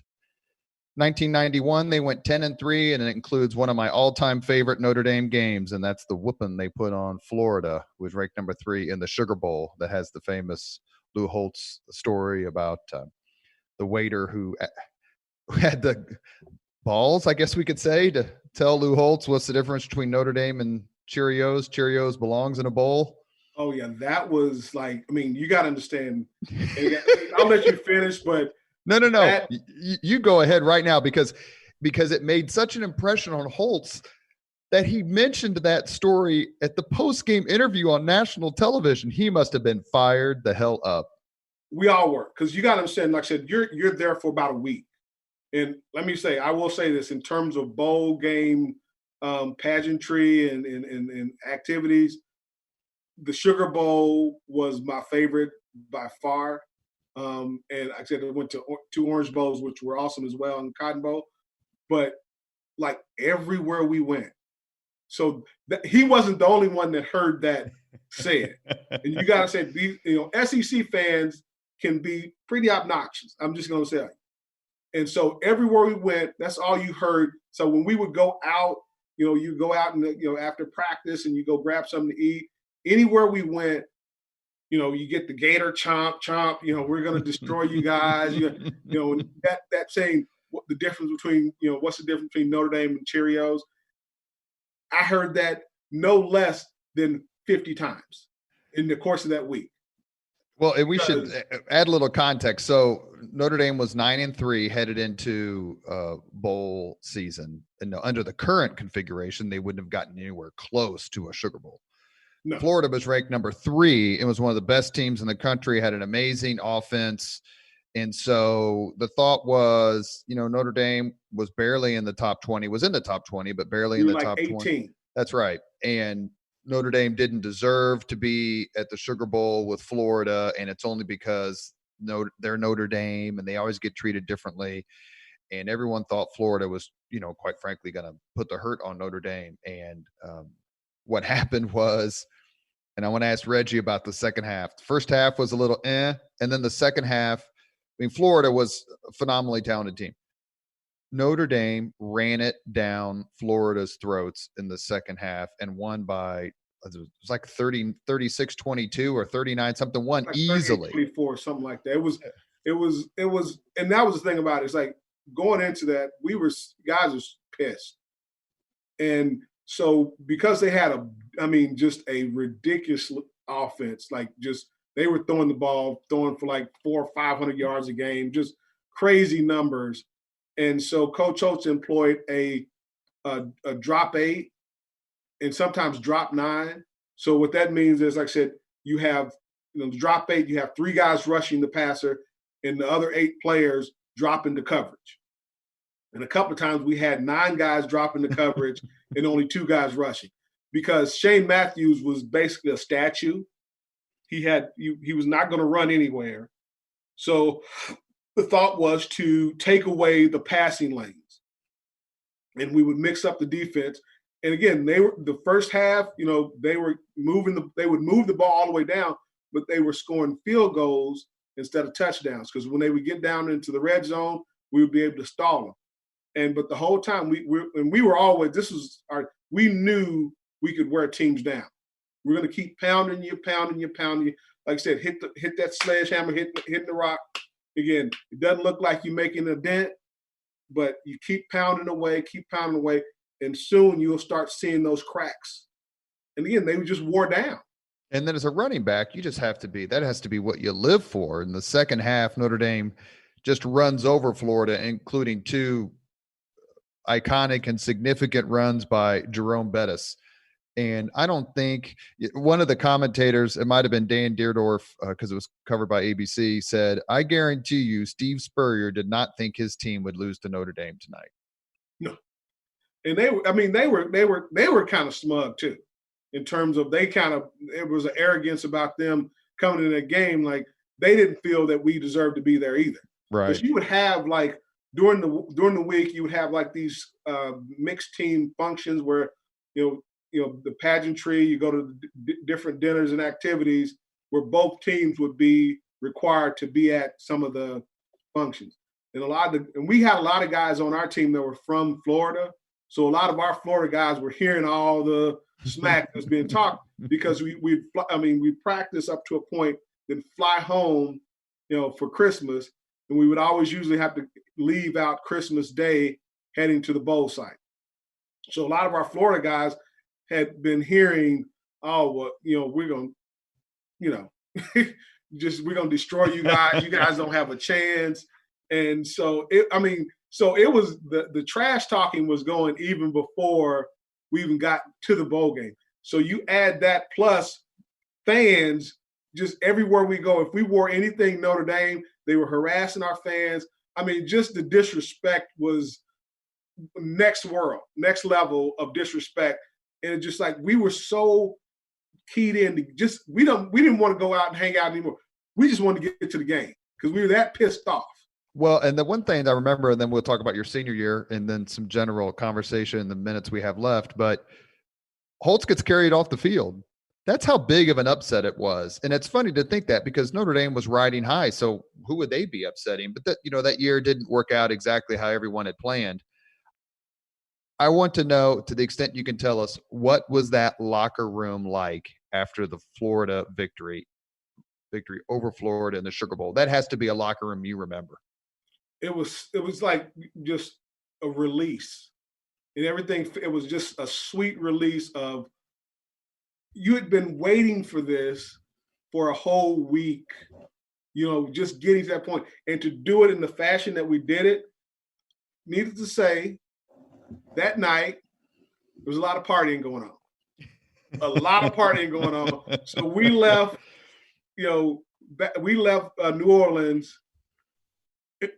1991, they went 10-3, and it includes one of my all-time favorite Notre Dame games, and that's the whooping they put on Florida, who was ranked number 3 in the Sugar Bowl, that has the famous Lou Holtz story about the waiter who had the balls, I guess we could say, to tell Lou Holtz what's the difference between Notre Dame and Cheerios. Cheerios belongs in a bowl. Oh yeah, that was like, I mean, you got to understand. I'll let you finish, but no. That, You go ahead right now because it made such an impression on Holtz that he mentioned that story at the post-game interview on national television. He must have been fired the hell up. We all were, because you got to understand, like I said, you're there for about a week. And let me say, I will say this in terms of bowl game pageantry and activities, the Sugar Bowl was my favorite by far. And like I said, I went to 2 Orange Bowls, which were awesome as well, and Cotton Bowl. But like everywhere we went, so he wasn't the only one that heard that said. And you got to say, SEC fans can be pretty obnoxious. I'm just going to say it. And so everywhere we went, that's all you heard. So when we would go out, you go out and, after practice and you go grab something to eat, anywhere we went, you get the gator chomp, we're going to destroy you guys. That saying what the difference between, what's the difference between Notre Dame and Cheerios? I heard that no less than 50 times in the course of that week. Well, and we should add a little context. So Notre Dame was 9-3 headed into bowl season, and under the current configuration, they wouldn't have gotten anywhere close to a Sugar Bowl. No. Florida was ranked number 3. It was one of the best teams in the country, had an amazing offense. And so the thought was, Notre Dame was barely in the top 20, was in the top 20, but barely in the top 18. 20. That's right. And Notre Dame didn't deserve to be at the Sugar Bowl with Florida, and it's only because they're Notre Dame and they always get treated differently. And everyone thought Florida was, quite frankly, going to put the hurt on Notre Dame. And what happened was, and I want to ask Reggie about the second half. The first half was a little and then the second half, Florida was a phenomenally talented team. Notre Dame ran it down Florida's throats in the second half and won by, it was like 36-22 or 39 something, won like easily. 24, something like that. It was, and that was the thing about it. It's like going into that, guys was pissed. And so because they had just a ridiculous offense, they were throwing the ball, throwing for like 400 or 500 yards a game, just crazy numbers. And so Coach Holtz employed a drop 8 and sometimes drop 9. So what that means is, like I said, you have the drop 8, you have 3 guys rushing the passer and the other 8 players drop into coverage. And a couple of times we had 9 guys dropping the coverage and only 2 guys rushing, because Shane Matthews was basically a statue. He was not going to run anywhere. So the thought was to take away the passing lanes, and we would mix up the defense. And again, the first half, they would move the ball all the way down, but they were scoring field goals instead of touchdowns, because when they would get down into the red zone, we would be able to stall them. But the whole time we were always, we knew we could wear teams down. We're going to keep pounding you. Like I said, hit that sledgehammer, hitting the rock. Again, it doesn't look like you're making a dent, but you keep pounding away, and soon you'll start seeing those cracks. And again, they just wore down. And then as a running back, that has to be what you live for. In the second half, Notre Dame just runs over Florida, including 2 iconic and significant runs by Jerome Bettis. And I don't think one of the commentators, it might have been Dan Deerdorf, because it was covered by ABC, said, "I guarantee you Steve Spurrier did not think his team would lose to Notre Dame tonight." No. And they were kind of smug too, in terms of it was an arrogance about them coming in that game. Like, they didn't feel that we deserved to be there either. Right. Because you would have, like, during the week, you would have like these mixed team functions where, the pageantry, you go to different dinners and activities where both teams would be required to be at some of the functions. And we had a lot of guys on our team that were from Florida. So a lot of our Florida guys were hearing all the smack that's being talked, because we practice up to a point, then fly home, for Christmas. and we would always usually have to leave out Christmas Day heading to the bowl site. So a lot of our Florida guys had been hearing, oh, well, we're going to, we're going to destroy you guys. You guys don't have a chance. And so, it was the trash talking was going even before we even got to the bowl game. So you add that plus fans just everywhere we go. If we wore anything Notre Dame, they were harassing our fans. Just the disrespect was next level of disrespect. And it's just like we were so keyed in to we didn't want to go out and hang out anymore. We just wanted to get to the game because we were that pissed off. Well, and the one thing I remember, and then we'll talk about your senior year and then some general conversation in the minutes we have left, but Holtz gets carried off the field. That's how big of an upset it was. And it's funny to think that because Notre Dame was riding high. So who would they be upsetting? But that year didn't work out exactly how everyone had planned. I want to know, to the extent you can tell us, what was that locker room like after the Florida victory over Florida in the Sugar Bowl? That has to be a locker room you remember. It was like just a release and everything. It was just a sweet release of, you had been waiting for this for a whole week, just getting to that point, and to do it in the fashion that we did it. Needless to say, that night there was a lot of partying going on. So we left, New Orleans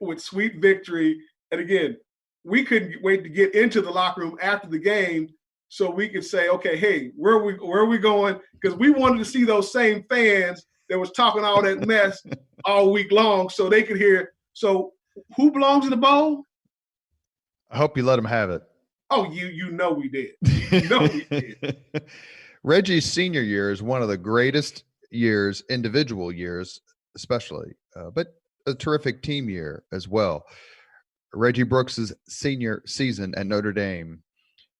with sweet victory. And again, we couldn't wait to get into the locker room after the game so we could say, okay, hey, where are we going? Because we wanted to see those same fans that was talking all that mess all week long so they could hear. So who belongs in the bowl? I hope you let them have it. Oh, you know we did. We did. Reggie's senior year is one of the greatest years, individual years especially, but a terrific team year as well. Reggie Brooks' senior season at Notre Dame,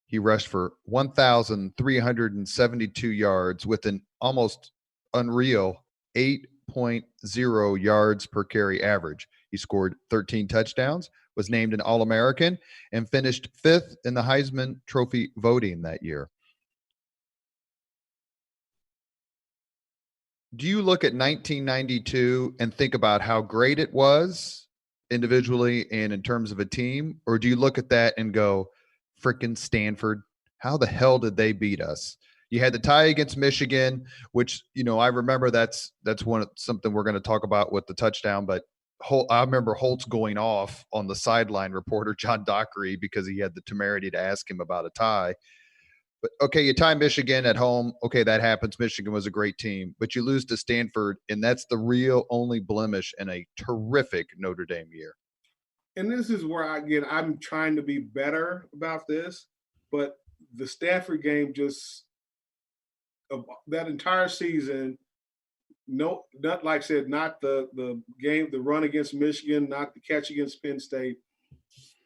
he rushed for 1,372 yards with an almost unreal 8.0 yards per carry average. He scored 13 touchdowns, was named an All-American, and finished 5th in the Heisman Trophy voting that year. Do you look at 1992 and think about how great it was individually and in terms of a team? Or do you look at that and go, frickin' Stanford, how the hell did they beat us? You had the tie against Michigan, which, I remember that's something we're going to talk about with the touchdown, but I remember Holtz going off on the sideline reporter, John Dockery, because he had the temerity to ask him about a tie. But okay, you tie Michigan at home. Okay, that happens. Michigan was a great team, but you lose to Stanford, and that's the real only blemish in a terrific Notre Dame year. And this is where I'm trying to be better about this, but the Stanford game that entire season, not like I said, not the game, the run against Michigan, not the catch against Penn State.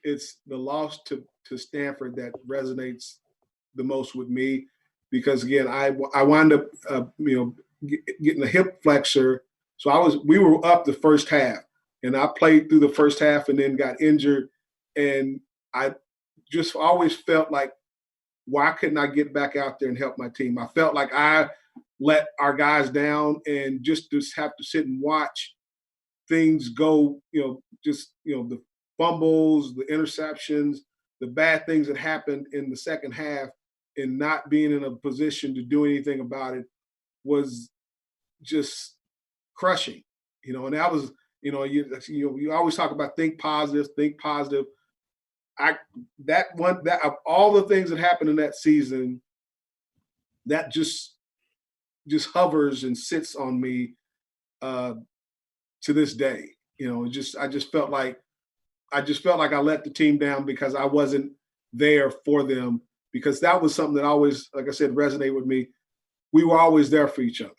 It's the loss to Stanford that resonates the most with me, because again, I wound up getting a hip flexor. So we were up the first half, and I played through the first half and then got injured, and I just always felt like, why couldn't I get back out there and help my team? I felt like I let our guys down, and just have to sit and watch things go, the fumbles, the interceptions, the bad things that happened in the second half, and not being in a position to do anything about it was just crushing, and that was, you always talk about think positive. That of all the things that happened in that season, that just hovers and sits on me to this day. I just felt like I let the team down because I wasn't there for them, because that was something that always, like I said, resonated with me. We were always there for each other.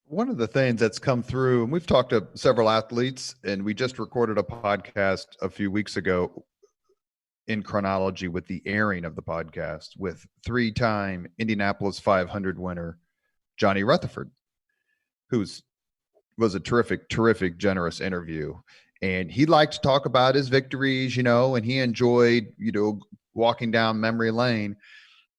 One of the things that's come through, and we've talked to several athletes, and we just recorded a podcast a few weeks ago in chronology with the airing of the podcast with 3-time Indianapolis 500 winner Johnny Rutherford, who's was a terrific, generous interview. And he liked to talk about his victories, and he enjoyed, walking down memory lane.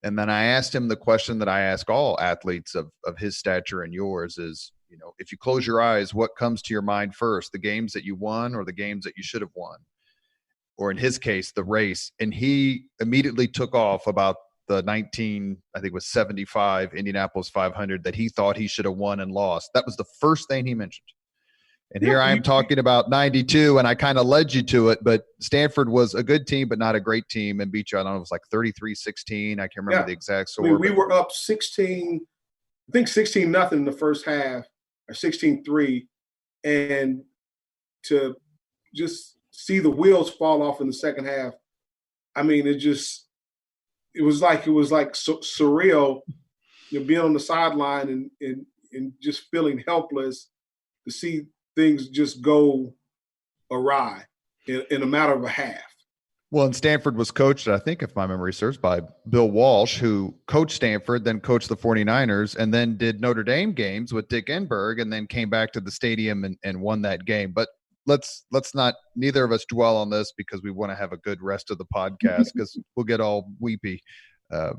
And then I asked him the question that I ask all athletes of his stature and yours is, if you close your eyes, what comes to your mind first, the games that you won or the games that you should have won? Or in his case, the race. And he immediately took off about the I think it was 75 Indianapolis 500 that he thought he should have won and lost. That was the first thing he mentioned. And here I am talking about 92, and I kind of led you to it, but Stanford was a good team, but not a great team, and beat you. I don't know, it was like 33-16. I can't remember the exact score. We were up 16, I think 16-0 in the first half, or 16-3, and to just see the wheels fall off in the second half, I mean, it was like surreal, being on the sideline and just feeling helpless to see things just go awry in a matter of a half. Well, and Stanford was coached, I think, if my memory serves, by Bill Walsh, who coached Stanford, then coached the 49ers, and then did Notre Dame games with Dick Enberg, and then came back to the stadium and won that game. But let's not, neither of us dwell on this because we want to have a good rest of the podcast because we'll get all weepy. Well,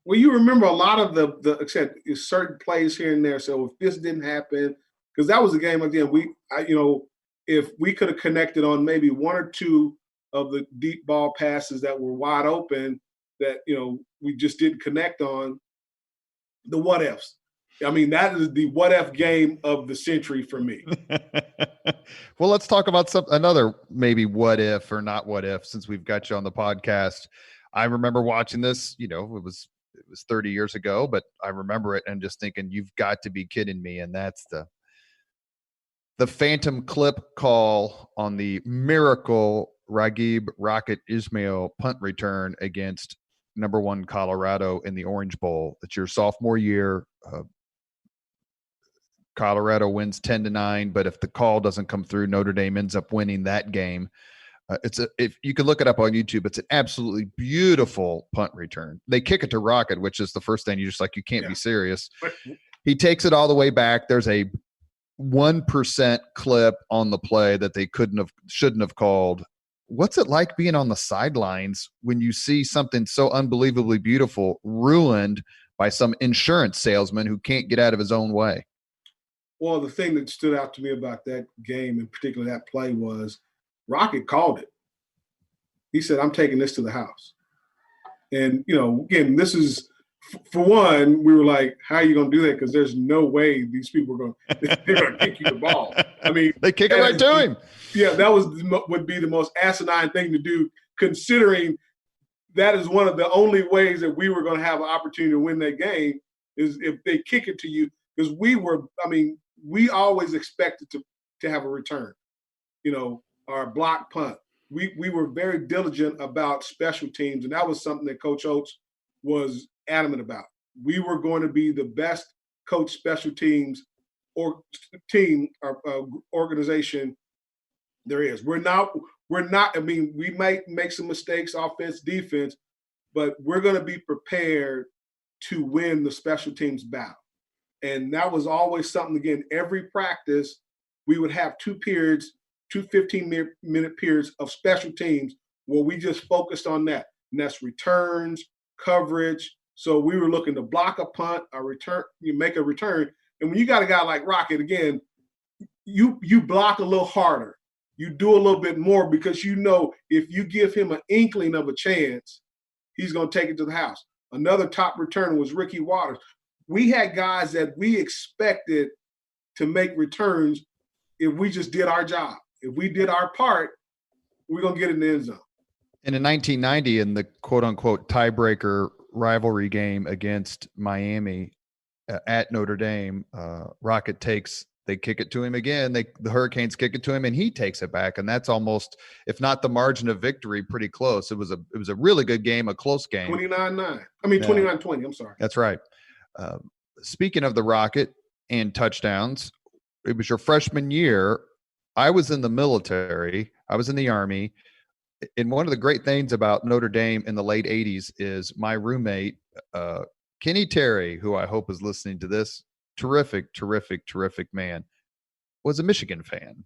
you remember a lot of the except certain plays here and there. So if this didn't happen, because that was a game again, if we could have connected on maybe one or two of the deep ball passes that were wide open that, we just didn't connect on, the what ifs. I mean, that is the what if game of the century for me. Well, let's talk about another maybe what if or not what if, since we've got you on the podcast. I remember watching this, it was 30 years ago, but I remember it and just thinking, you've got to be kidding me. And that's the phantom clip call on the miracle Raghib Rocket Ismail punt return against number 1 Colorado in the Orange Bowl. It's your sophomore year. Colorado wins 10-9, but if the call doesn't come through, Notre Dame ends up winning that game. If you can look it up on YouTube, it's an absolutely beautiful punt return. They kick it to Rocket, which is the first thing you can't be serious. He takes it all the way back. There's a 1% clip on the play that they shouldn't have called. What's it like being on the sidelines when you see something so unbelievably beautiful ruined by some insurance salesman who can't get out of his own way? Well, the thing that stood out to me about that game, and particularly that play, was Rocket called it. He said, "I'm taking this to the house." And, again, this is, for one, we were like, how are you going to do that? Because there's no way these people are they're going to kick you the ball. I mean, they kick it right to him. Yeah, that would be the most asinine thing to do, considering that is one of the only ways that we were going to have an opportunity to win that game is if they kick it to you. Because we always expected to have a return, or a block punt. We were very diligent about special teams, and that was something that Coach Oates was adamant about. We were going to be the best coach special teams organization there is. We're not. I mean, we might make some mistakes, offense, defense, but we're going to be prepared to win the special teams battle. And that was always something, again, every practice, we would have 2 periods, 2 15-minute periods of special teams where we just focused on that. And that's returns, coverage. So we were looking to block a punt, a return, you make a return. And when you got a guy like Rocket, again, you block a little harder. You do a little bit more because if you give him an inkling of a chance, he's going to take it to the house. Another top returner was Ricky Waters. We had guys that we expected to make returns if we just did our job. If we did our part, we're going to get in the end zone. And in 1990, in the quote-unquote tiebreaker rivalry game against Miami at Notre Dame, Rocket they kick it to him again. The Hurricanes kick it to him, and he takes it back. And that's almost, if not the margin of victory, pretty close. It was a really good game, a close game. 29-9. 29-20. I'm sorry. That's right. Speaking of the Rocket and touchdowns, it was your freshman year. I was in the military. I was in the Army. And one of the great things about Notre Dame in the late 80s is my roommate, Kenny Terry, who I hope is listening to this. terrific man, was a Michigan fan.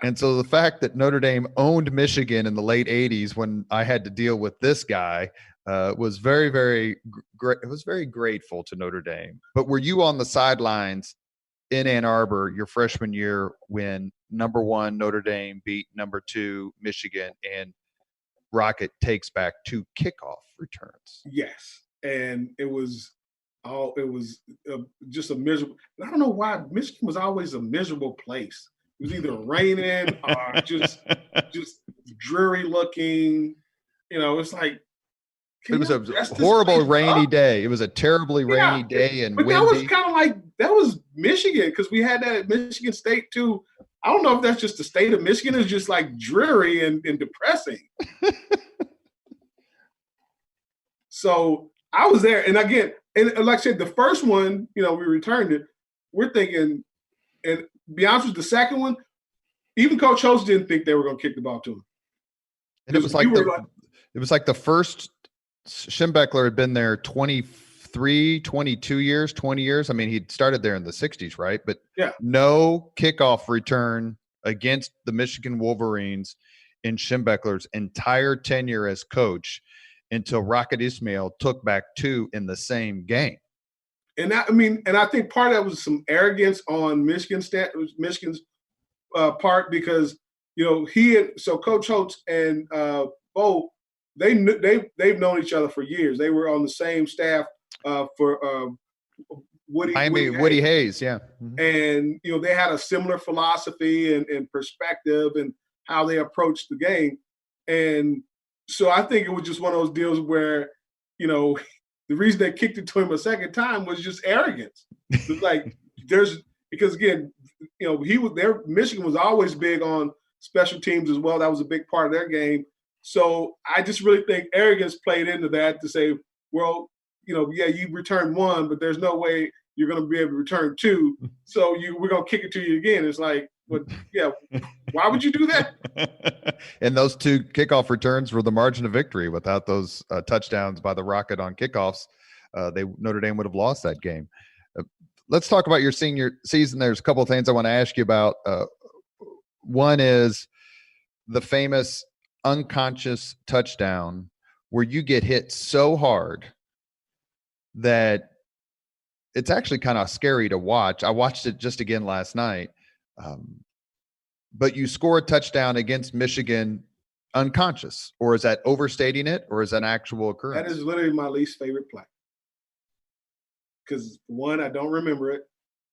And so the fact that Notre Dame owned Michigan in the late 80s when I had to deal with this guy was very, very great. It was very grateful to Notre Dame. But were you on the sidelines in Ann Arbor your freshman year when number 1 Notre Dame beat number 2 Michigan and Rocket takes back 2 kickoff returns? Yes, and it was just a miserable. I don't know why Michigan was always a miserable place. It was either raining or just dreary looking. It's like it was a horrible rainy day. It was a terribly rainy day and but windy. That was kind of like that was Michigan because we had that at Michigan State too. I don't know if that's just the state of Michigan. It's just like dreary and depressing. So I was there, and again, and like I said, the first one, we returned it. We're thinking, and be honest with you, the second one, even Coach Holtz didn't think they were going to kick the ball to him. And it was like the first. Schembechler had been there 23, 22 years, 20 years. I mean, he'd started there in the 60s, right? But no kickoff return against the Michigan Wolverines in Schembechler's entire tenure as coach until Rocket Ismail took back 2 in the same game. And I think part of that was some arrogance on Michigan's part because, Coach Holtz and Bo, they've known each other for years. They were on the same staff for Woody Hayes, yeah. Mm-hmm. And they had a similar philosophy and perspective and how they approached the game. And so I think it was just one of those deals where, the reason they kicked it to him a second time was just arrogance. It's like because again, Michigan was always big on special teams as well. That was a big part of their game. So I just really think arrogance played into that to say, well, you returned 1, but there's no way you're going to be able to return 2. So we're going to kick it to you again. It's like, why would you do that? And those 2 kickoff returns were the margin of victory. Without those touchdowns by the Rocket on kickoffs, Notre Dame would have lost that game. Let's talk about your senior season. There's a couple of things I want to ask you about. One is the famous unconscious touchdown where you get hit so hard that it's actually kind of scary to watch. I watched it just again last night. But you score a touchdown against Michigan unconscious, or is that overstating it, or is that an actual occurrence? That is literally my least favorite play. Because 1, I don't remember it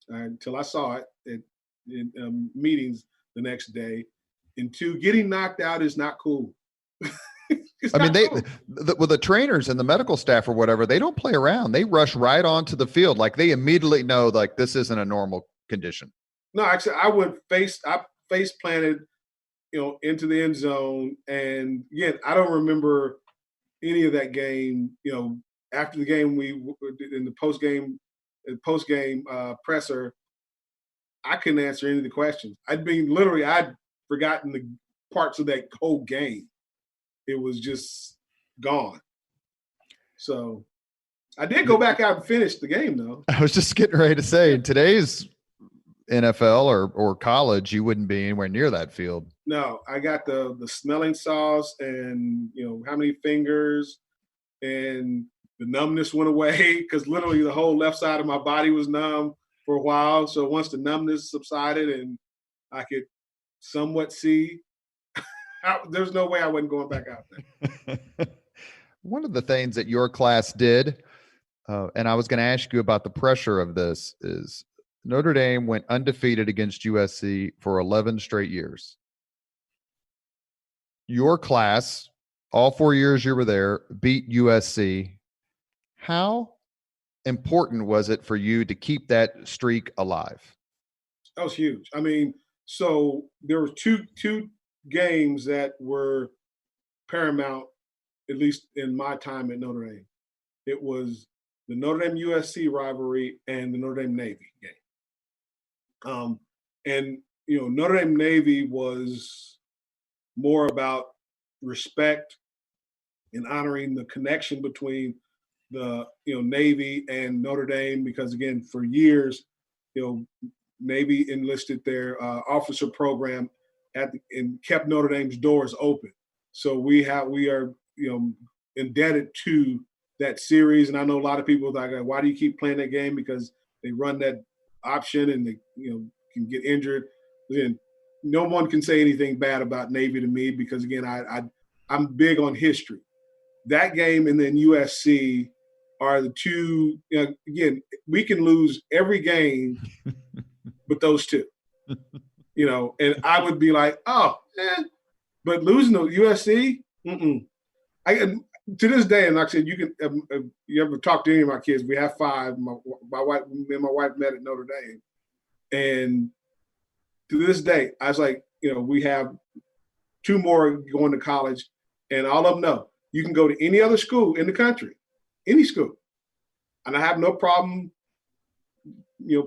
until I saw it in meetings the next day. And 2, getting knocked out is not cool. The trainers and the medical staff or whatever, they don't play around. They rush right onto the field. Like they immediately know like this isn't a normal condition. No, actually, I face planted, into the end zone. And again, I don't remember any of that game. After the game, we in the post game presser, I couldn't answer any of the questions. I'd forgotten the parts of that whole game. It was just gone. So I did go back out and finish the game, though. I was just getting ready to say, in today's NFL or college, you wouldn't be anywhere near that field. No, I got the smelling sauce and, how many fingers, and the numbness went away because literally the whole left side of my body was numb for a while. So once the numbness subsided and I could somewhat see, there's no way I wasn't going back out there. One of the things that your class did, and I was going to ask you about the pressure of this, is Notre Dame went undefeated against USC for 11 straight years. Your class, all 4 years you were there, beat USC. How important was it for you to keep that streak alive? That was huge. So there were two games that were paramount, at least in my time at Notre Dame. It was the Notre Dame USC rivalry and the Notre Dame Navy game. Notre Dame Navy was more about respect and honoring the connection between the Navy and Notre Dame, because again, for years, Navy enlisted their officer program and kept Notre Dame's doors open. So we are indebted to that series. And I know a lot of people that go, why do you keep playing that game? Because they run that option and they can get injured. Then no one can say anything bad about Navy to me, because again, I'm big on history. That game and then USC are the two. Again, we can lose every game, but those two. And I would be like, oh, but losing to USC, to this day, and like I said, you can you ever talk to any of my kids? We have 5. My wife, me and my wife met at Notre Dame, and to this day, I was like, we have 2 more going to college, and all of them know you can go to any other school in the country, any school, and I have no problem,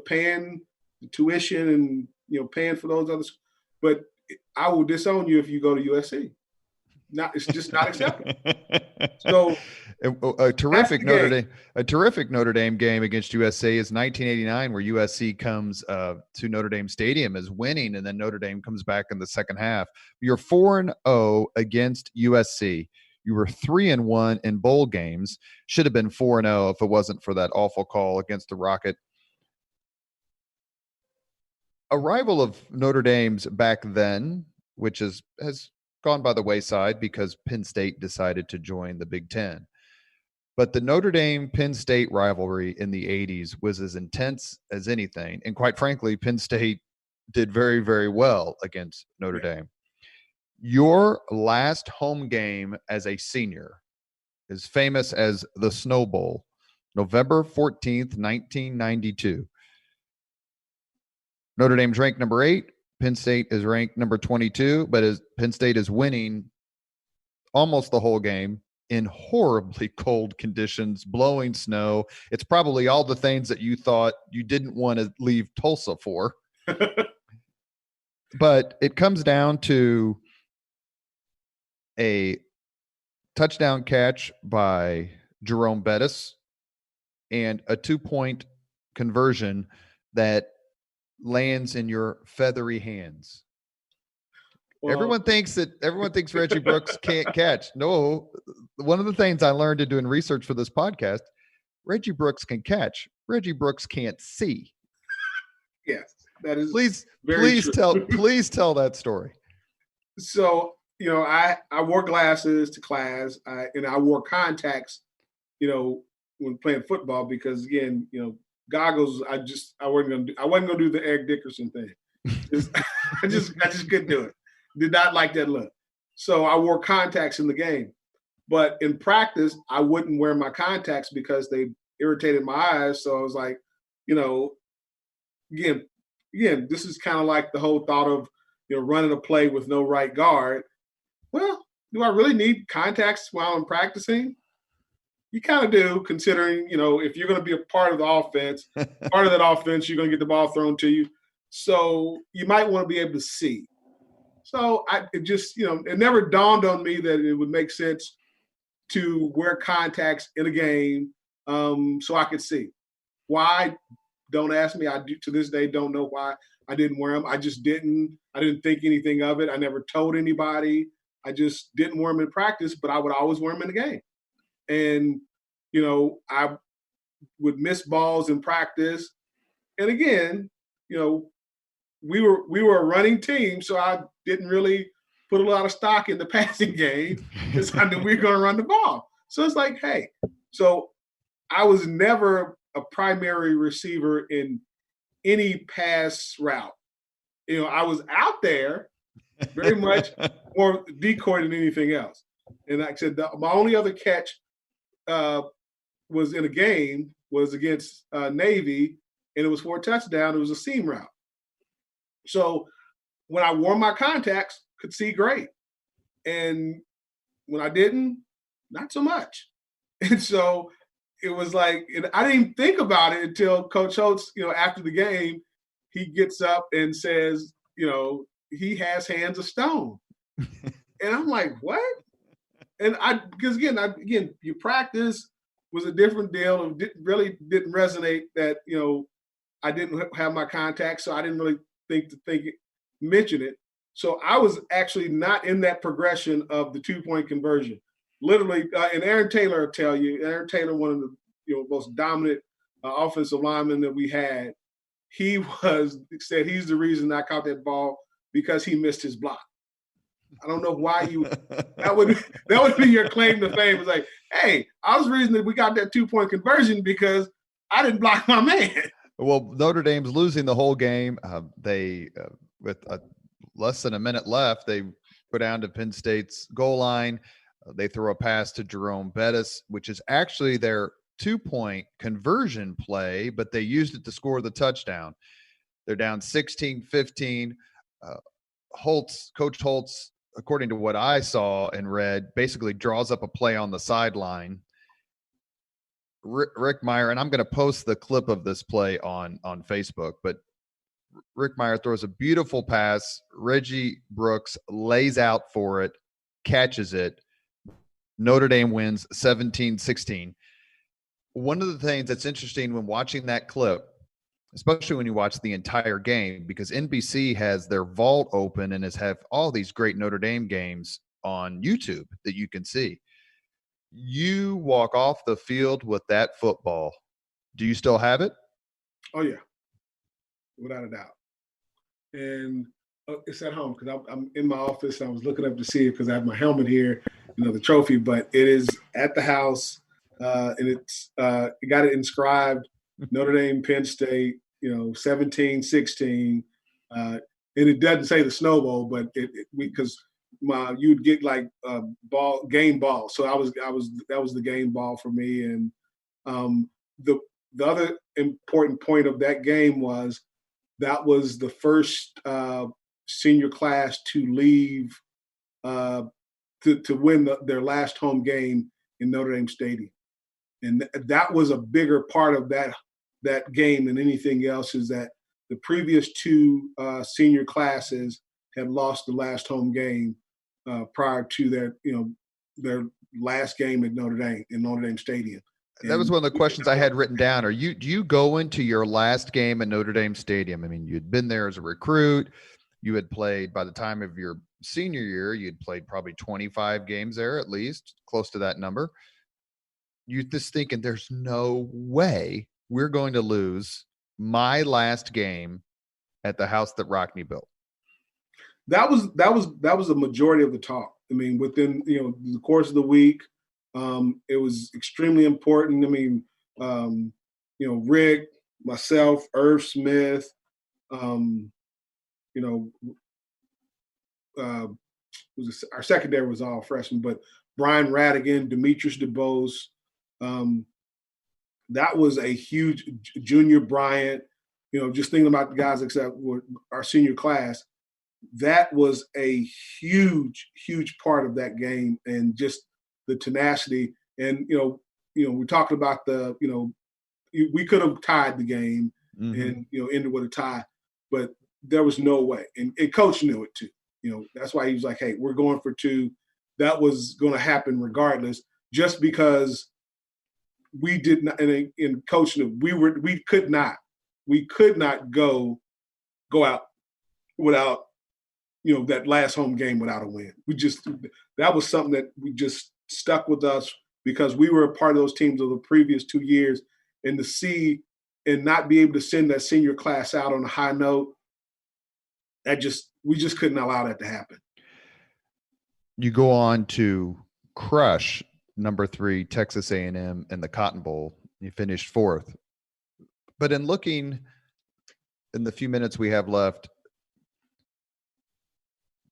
paying the tuition and paying for those others, but I will disown you if you go to USC. It's just not acceptable. So a terrific Notre Dame game against USC is 1989, where USC comes to Notre Dame Stadium as winning, and then Notre Dame comes back in the second half. You're 4-0 against USC. You were 3-1 in bowl games. Should have been 4-0 if it wasn't for that awful call against the Rocket. A rival of Notre Dame's back then, which has gone by the wayside because Penn State decided to join the Big Ten. But the Notre Dame-Penn State rivalry in the 80s was as intense as anything. And quite frankly, Penn State did very, very well against Notre Dame. Your last home game as a senior is famous as the Snow Bowl, November 14th, 1992. Notre Dame's ranked number 8. Penn State is ranked number 22, but Penn State is winning almost the whole game in horribly cold conditions, blowing snow. It's probably all the things that you thought you didn't want to leave Tulsa for. But it comes down to a touchdown catch by Jerome Bettis and a 2-point conversion that lands in your feathery hands. Well, everyone thinks Reggie Brooks can't catch. No, one of the things I learned in doing research for this podcast, Reggie Brooks can catch. Reggie Brooks can't see. Yes, that is. Please tell that story. So I wore glasses to class, and I wore contacts, when playing football, because again, goggles, I wasn't gonna do the Eric Dickerson thing. I just couldn't do it. Did not like that look. So I wore contacts in the game, but in practice I wouldn't wear my contacts because they irritated my eyes. So I was like, again, this is kind of like the whole thought of running a play with no right guard. Well, do I really need contacts while I'm practicing? You kind of do, considering, if you're going to be a part of the offense, part of that offense, you're going to get the ball thrown to you. So you might want to be able to see. So it never dawned on me that it would make sense to wear contacts in a game so I could see. Why? Don't ask me. I do, to this day, don't know why I didn't wear them. I just didn't. I didn't think anything of it. I never told anybody. I just didn't wear them in practice, but I would always wear them in the game. And, I would miss balls in practice. And again, we were a running team, so I didn't really put a lot of stock in the passing game because I knew we were going to run the ball. So it's like, hey, so I was never a primary receiver in any pass route. I was out there very much more decoy than anything else. And like I said, my only other catch was in a game was against Navy, and it was for a touchdown. It was a seam route. So when I wore my contacts, could see great. And when I didn't, not so much. And so it was like, and I didn't even think about it until Coach Holtz, after the game, he gets up and says, he has hands of stone. And I'm like, what? And because again, you practice, was a different deal. It really didn't resonate that, I didn't have my contacts, so I didn't really mention it. So I was actually not in that progression of the 2-point conversion. Literally, and Aaron Taylor will tell you, Aaron Taylor, one of the most dominant offensive linemen that we had, said he's the reason I caught that ball because he missed his block. I don't know why that would be your claim to fame. It's like, hey, I was the reason that we got that 2-point conversion because I didn't block my man. Well, Notre Dame's losing the whole game. They, with less than a minute left, they go down to Penn State's goal line. They throw a pass to Jerome Bettis, which is actually their 2-point conversion play, but they used it to score the touchdown. They're down 16-15. Coach Holtz, according to what I saw and read, basically draws up a play on the sideline. Rick Meyer, and I'm going to post the clip of this play on Facebook, but Rick Meyer throws a beautiful pass. Reggie Brooks lays out for it, catches it. Notre Dame wins 17-16. One of the things that's interesting when watching that clip, especially when you watch the entire game, because NBC has their vault open and have all these great Notre Dame games on YouTube that you can see. You walk off the field with that football. Do you still have it? Oh, yeah. Without a doubt. And it's at home because I'm in my office. And I was looking up to see it because I have my helmet here, the trophy, but it is at the house. And it's it got it inscribed Notre Dame, Penn State, 17-16. And it doesn't say the Snow Bowl, but because you'd get like game ball. So that was the game ball for me. And the other important point of that game was that was the first senior class to leave to win their last home game in Notre Dame Stadium. And that was a bigger part of that game than anything else, is that the previous two senior classes had lost the last home game prior to their last game at Notre Dame in Notre Dame Stadium. That was one of the questions I had written down. Do you go into your last game at Notre Dame Stadium? I mean, you'd been there as a recruit. You had played, by the time of your senior year, you'd played probably 25 games there, at least close to that number. You're just thinking, there's no way we're going to lose my last game at the house that Rockne built. That was the majority of the talk. I mean, within the course of the week, it was extremely important. I mean, Rick, myself, Irv Smith, our secondary was all freshmen, but Brian Radigan, Demetrius DeBose, that was a huge Junior Bryant, just thinking about the guys except our senior class. That was a huge, huge part of that game, and just the tenacity. And, we're talking about we could have tied the game and, ended with a tie, but there was no way. And coach knew it too. That's why he was like, hey, we're going for 2. That was going to happen regardless, just because we did not, and coach knew we could not go out without, that last home game without a win. That was something that we just stuck with us because we were a part of those teams of the previous 2 years, and to see and not be able to send that senior class out on a high note, we just couldn't allow that to happen. You go on to crush number 3 Texas A&M in the Cotton Bowl. You finished 4th. But in looking in the few minutes we have left,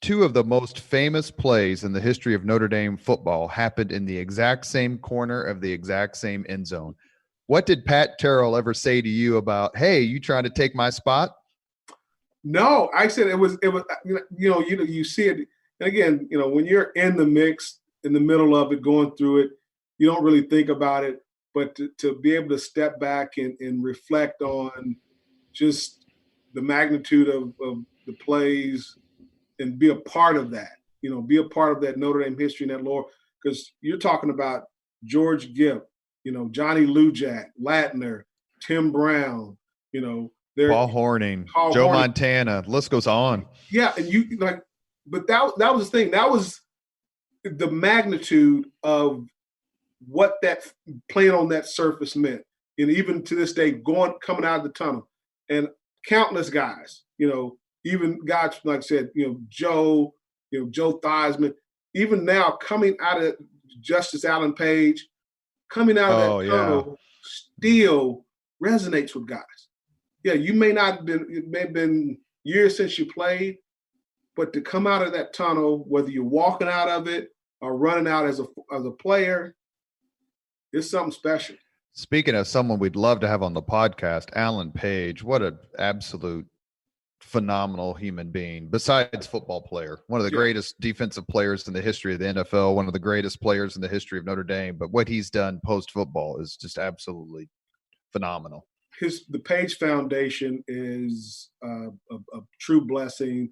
2 of the most famous plays in the history of Notre Dame football happened in the exact same corner of the exact same end zone. What did Pat Terrell ever say to you about, hey, you trying to take my spot? No, I said it was you see it. And again, when you're in the mix, in the middle of it, going through it, you don't really think about it. But to be able to step back and reflect on just the magnitude of the plays and be a part of that, be a part of that Notre Dame history and that lore, because you're talking about George Gipp, Johnny Lujak, Latner, Tim Brown, Paul Horning, Paul Joe Horning. Montana, list goes on. Yeah, and but that was the thing. That was the magnitude of what that playing on that surface meant. And even to this day, coming out of the tunnel, and countless guys, even guys like I said, Joe Theismann, even now coming out of Justice Allen Page, coming out of that tunnel, still resonates with guys. Yeah, you may not have been, it may have been years since you played, but to come out of that tunnel, whether you're walking out of it or running out as a player, it's something special. Speaking of someone we'd love to have on the podcast, Alan Page, what an absolute phenomenal human being, besides football player, one of the greatest defensive players in the history of the NFL, one of the greatest players in the history of Notre Dame. But what he's done post-football is just absolutely phenomenal. The Page Foundation is a true blessing,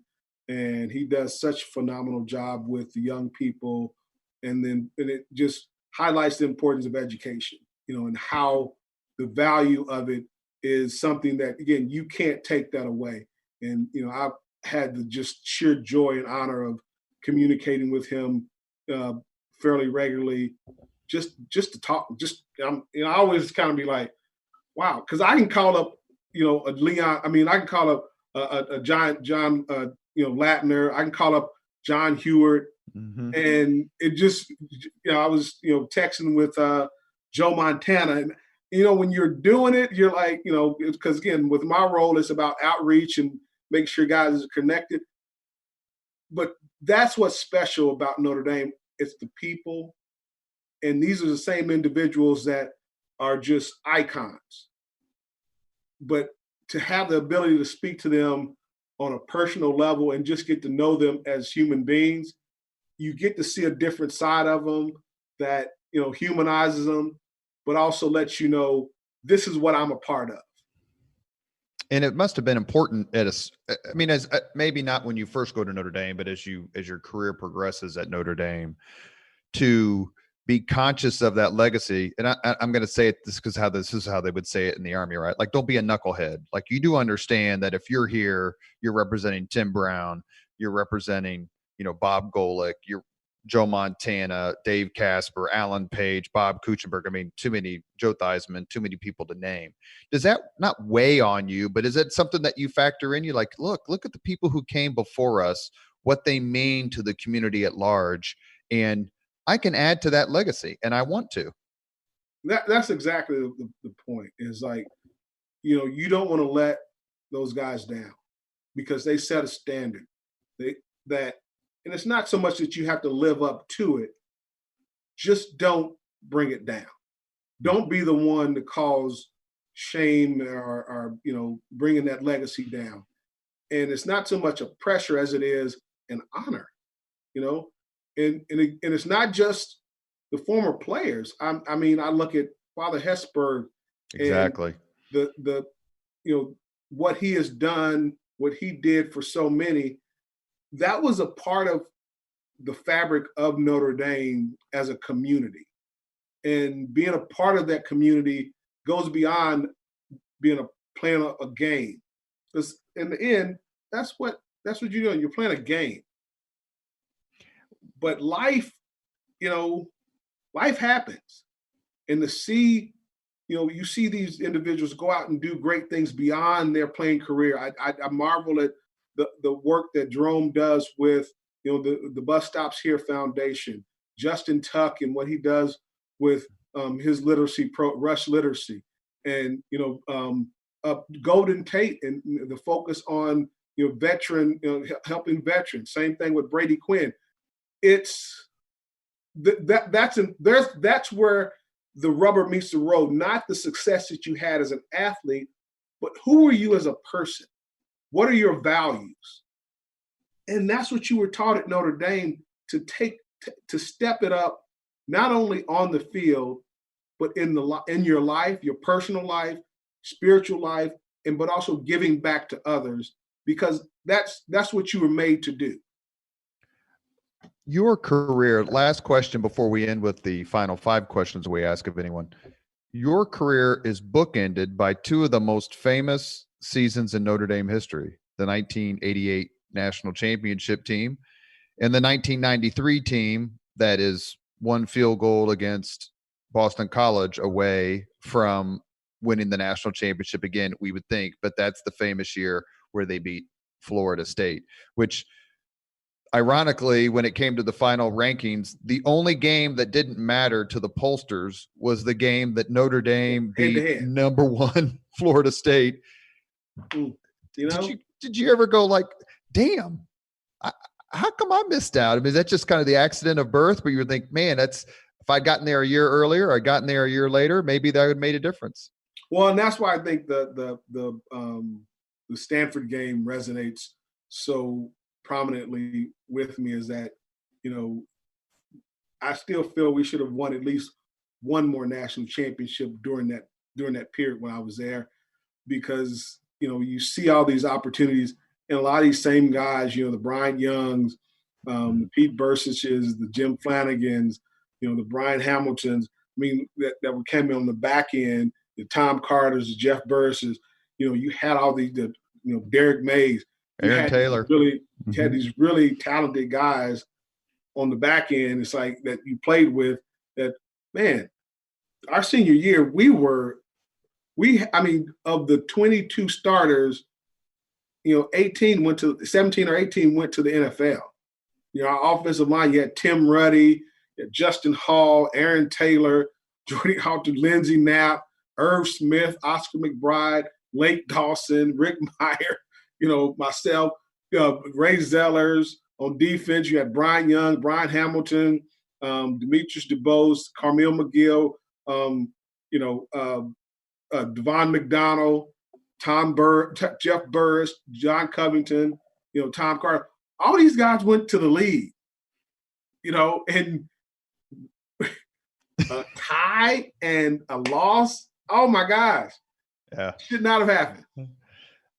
and he does such a phenomenal job with the young people, and it just highlights the importance of education, and how the value of it is something that, again, you can't take that away. And, I've had the just sheer joy and honor of communicating with him fairly regularly, just to talk. I always kind of be like, wow, because I can call up, a Leon. I mean, I can call up a John, Latner. I can call up John Hewart, and it just, I was, texting with Joe Montana, and when you're doing it, you're like, because again, with my role, it's about outreach and make sure guys are connected. But that's what's special about Notre Dame. It's the people, and these are the same individuals that are just icons. But to have the ability to speak to them on a personal level and just get to know them as human beings, you get to see a different side of them that, humanizes them, but also lets you know, this is what I'm a part of. And it must have been important as maybe not when you first go to Notre Dame, but as your career progresses at Notre Dame, to be conscious of that legacy. And I'm going to say it because this is how they would say it in the Army, right? Like, don't be a knucklehead. Like, you do understand that if you're here, you're representing Tim Brown, you're representing, Bob Golick, you're Joe Montana, Dave Casper, Alan Page, Bob Kuchenberg. I mean, too many, Joe Theismann, too many people to name. Does that not weigh on you, but is it something that you factor in? You're like, look at the people who came before us, what they mean to the community at large. And I can add to that legacy, and I want to. That's exactly the point. Is like, you don't want to let those guys down because they set a standard. And it's not so much that you have to live up to it. Just don't bring it down. Don't be the one to cause shame or bringing that legacy down. And it's not so much a pressure as it is an honor, And it's not just the former players. I look at Father Hesburgh. Exactly. And what he has done, what he did for so many, that was a part of the fabric of Notre Dame as a community. And being a part of that community goes beyond playing a game. Because in the end, that's what you're doing. You're playing a game. But life happens. And to see, you see these individuals go out and do great things beyond their playing career. I marvel at the work that Jerome does with, the Bus Stops Here Foundation, Justin Tuck and what he does with his literacy, Rush Literacy, and, Golden Tate and the focus on, veteran, helping veterans. Same thing with Brady Quinn. It's that's where the rubber meets the road, not the success that you had as an athlete, but who are you as a person? What are your values? And that's what you were taught at Notre Dame, to step it up, not only on the field, but in your life, your personal life, spiritual life, but also giving back to others, because that's what you were made to do. Your career, last question before we end with the final 5 questions we ask of anyone. Your career is bookended by two of the most famous seasons in Notre Dame history, the 1988 national championship team and the 1993 team that is one field goal against Boston College away from winning the national championship again, we would think. But that's the famous year where they beat Florida State, which ironically, when it came to the final rankings, the only game that didn't matter to the pollsters was the game that Notre Dame beat number one Florida State. You know, did you ever go like, damn, how come I missed out? I mean, that's just kind of the accident of birth, but you would think, man, that's if I'd gotten there a year earlier, or I'd gotten there a year later, maybe that would have made a difference. Well, and that's why I think the Stanford game resonates so prominently with me, is that, you know, I still feel we should have won at least one more national championship during that period when I was there, because, you know, you see all these opportunities and a lot of these same guys, you know, the Brian Youngs, the Pete Bursages, the Jim Flanagans, you know, the Brian Hamiltons, I mean, that were coming on the back end, the Tom Carters, the Jeff Burses, you know, you had all these, you know, Derek Mays, Aaron Taylor. You had these really talented guys on the back end. It's like that you played with that, man, our senior year, of the 22 starters, you know, 17 or 18 went to the NFL. You know, our offensive line, you had Tim Ruddy, you had Justin Hall, Aaron Taylor, Jordy Halter, Lindsey Knapp, Irv Smith, Oscar McBride, Lake Dawson, Rick Meyer, you know, myself, Ray Zellers. On defense, you had Brian Young, Brian Hamilton, Demetrius DeBose, Carmel McGill, Devon McDonald, Jeff Burris, John Covington, you know, Tom Carter. All these guys went to the league, you know, and a tie and a loss. Oh my gosh. Yeah. Should not have happened.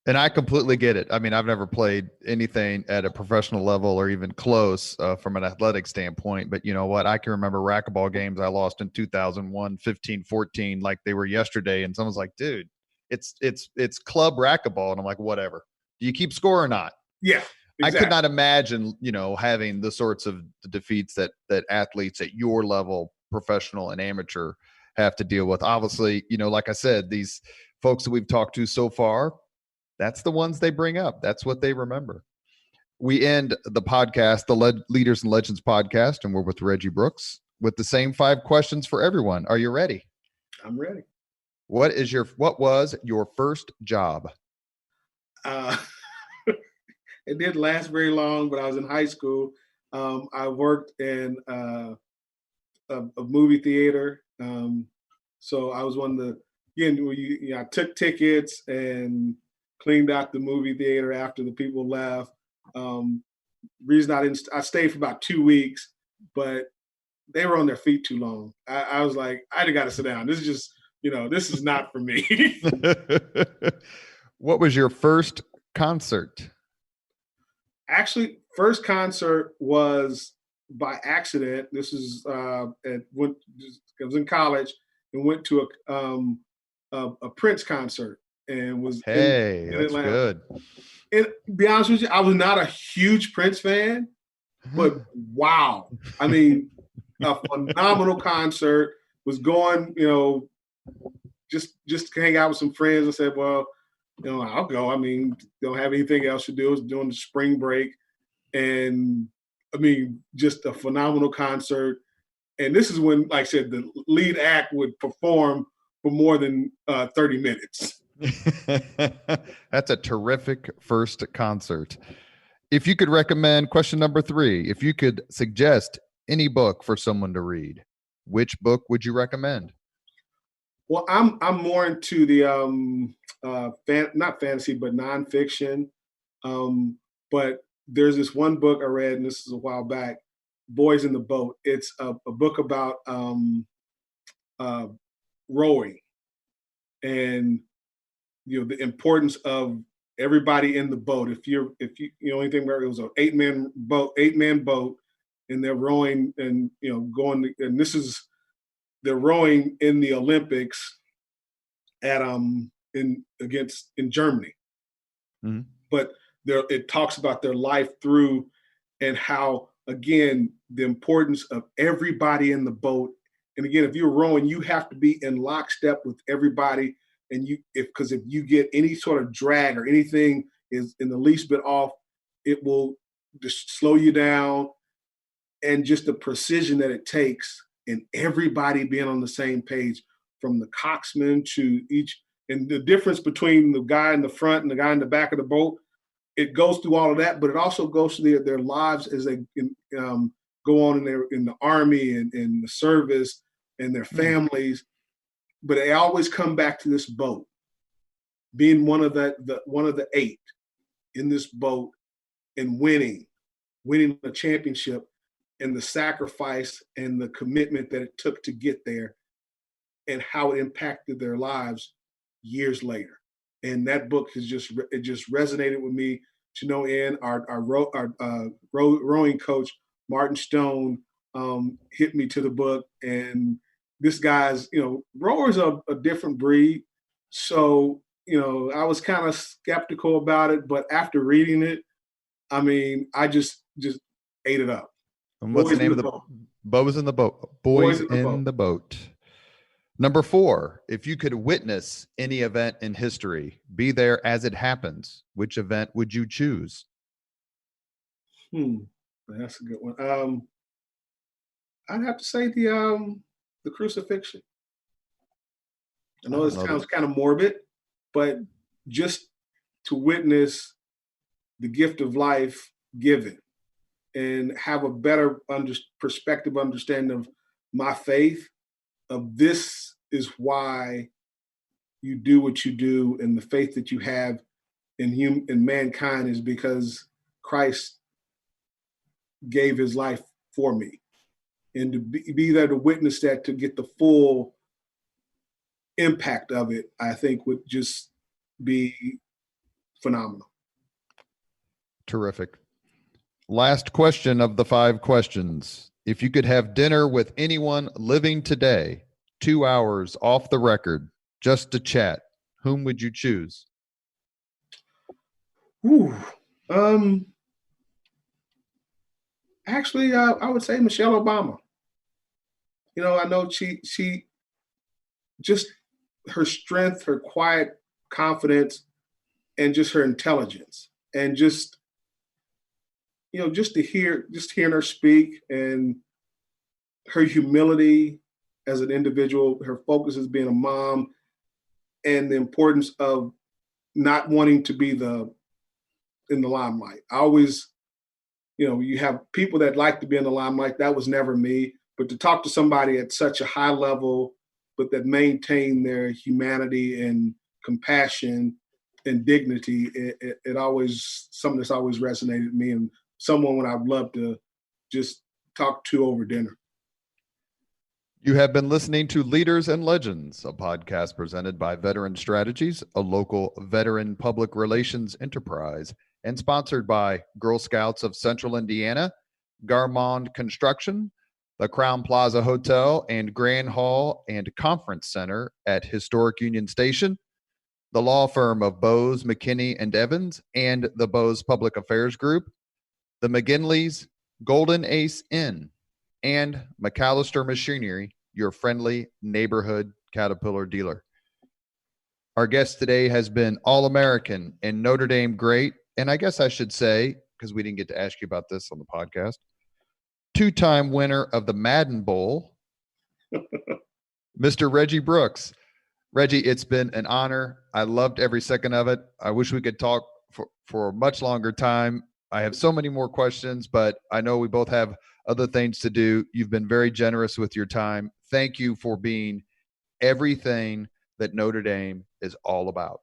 And I completely get it. I mean, I've never played anything at a professional level or even close from an athletic standpoint. But you know what? I can remember racquetball games I lost in 2001, 15, 14, like they were yesterday. And someone's like, dude, it's club racquetball. And I'm like, whatever. Do you keep score or not? Yeah. Exactly. I could not imagine, you know, having the sorts of defeats that athletes at your level, professional and amateur, have to deal with. Obviously, you know, like I said, these folks that we've talked to so far, that's the ones they bring up. That's what they remember. We end the podcast, the Leaders and Legends podcast, and we're with Reggie Brooks with the same 5 questions for everyone. Are you ready? I'm ready. What was your first job? It didn't last very long, but I was in high school. I worked in a movie theater. So I was one of the, I took tickets and cleaned out the movie theater after the people left. Reason I stayed for about 2 weeks, but they were on their feet too long. I was like, I got to sit down. This is just, this is not for me. What was your first concert? Actually, first concert was by accident. This is I was in college and went to a Prince concert and was in that's Atlanta. Good. And to be honest with you, I was not a huge Prince fan, but wow. I mean, a phenomenal concert. Was going, just to hang out with some friends. I said, well, I'll go. I mean, don't have anything else to do. I was doing the spring break. And I mean, just a phenomenal concert. And this is when, like I said, the lead act would perform for more than 30 minutes. That's a terrific first concert. If you could recommend, question number 3, if you could suggest any book for someone to read, which book would you recommend? Well, I'm more into the not fantasy, but nonfiction. But there's this one book I read, and this is a while back, Boys in the Boat. It's a book about rowing and the importance of everybody in the boat. If you anything where it was an 8-man boat, and they're rowing and going, and this is they're rowing in the Olympics at in Germany. Mm-hmm. But it talks about their life through, and how, again, the importance of everybody in the boat. And again, if you're rowing, you have to be in lockstep with everybody. And because if you get any sort of drag or anything is in the least bit off, it will just slow you down. And just the precision that it takes, and everybody being on the same page, from the coxswain to each, and the difference between the guy in the front and the guy in the back of the boat, it goes through all of that, but it also goes to their lives as they go on in the army and in the service and their families. But they always come back to this boat, being one of the 8 in this boat, and winning the championship, and the sacrifice and the commitment that it took to get there, and how it impacted their lives years later. And that book just resonated with me to no end. Our rowing coach, Martin Stone, hit me to the book, and this guy's, rowers are a different breed. So, I was kind of skeptical about it, but after reading it, I mean, I just ate it up. And what's the name of the boat? Boys in the Boat. Boys in the Boat. Number 4, if you could witness any event in history, be there as it happens, which event would you choose? That's a good one. I'd have to say the crucifixion. I know this sounds kind of morbid, but just to witness the gift of life given, and have a better perspective, understanding of my faith, of this is why you do what you do, and the faith that you have in mankind is because Christ gave his life for me. And to be there to witness that, to get the full impact of it, I think would just be phenomenal. Terrific. Last question of the 5 questions. If you could have dinner with anyone living today, 2 hours off the record, just to chat, whom would you choose? Actually, I would say Michelle Obama. I know she just her strength, her quiet confidence, and just her intelligence, and just hearing her speak, and her humility as an individual, her focus as being a mom, and the importance of not wanting to be in the limelight. I always, you have people that like to be in the limelight. That was never me. But to talk to somebody at such a high level, but that maintain their humanity and compassion and dignity, it always, something that's always resonated with me, and someone I'd love to just talk to over dinner. You have been listening to Leaders and Legends, a podcast presented by Veteran Strategies, a local veteran public relations enterprise, and sponsored by Girl Scouts of Central Indiana, Garmond Construction, the Crown Plaza Hotel and Grand Hall and Conference Center at Historic Union Station, the law firm of Bose, McKinney, and Evans, and the Bose Public Affairs Group, the McGinleys, Golden Ace Inn, and McAllister Machinery, your friendly neighborhood Caterpillar dealer. Our guest today has been All-American and Notre Dame great, and I guess I should say, because we didn't get to ask you about this on the podcast, 2-time winner of the Madden Bowl, Mr. Reggie Brooks. Reggie, it's been an honor. I loved every second of it. I wish we could talk for a much longer time. I have so many more questions, but I know we both have other things to do. You've been very generous with your time. Thank you for being everything that Notre Dame is all about.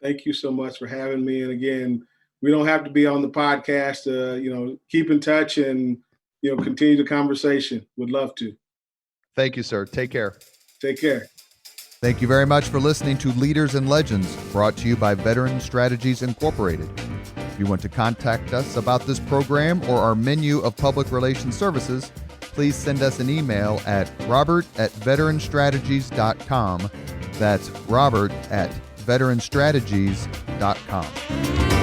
Thank you so much for having me. And again, we don't have to be on the podcast. Keep in touch and continue the conversation. Would love to. Thank you, sir. Take care. Take care. Thank you very much for listening to Leaders and Legends, brought to you by Veteran Strategies Incorporated. If you want to contact us about this program or our menu of public relations services, please send us an email at robert@veteranstrategies.com. That's robert@veteranstrategies.com.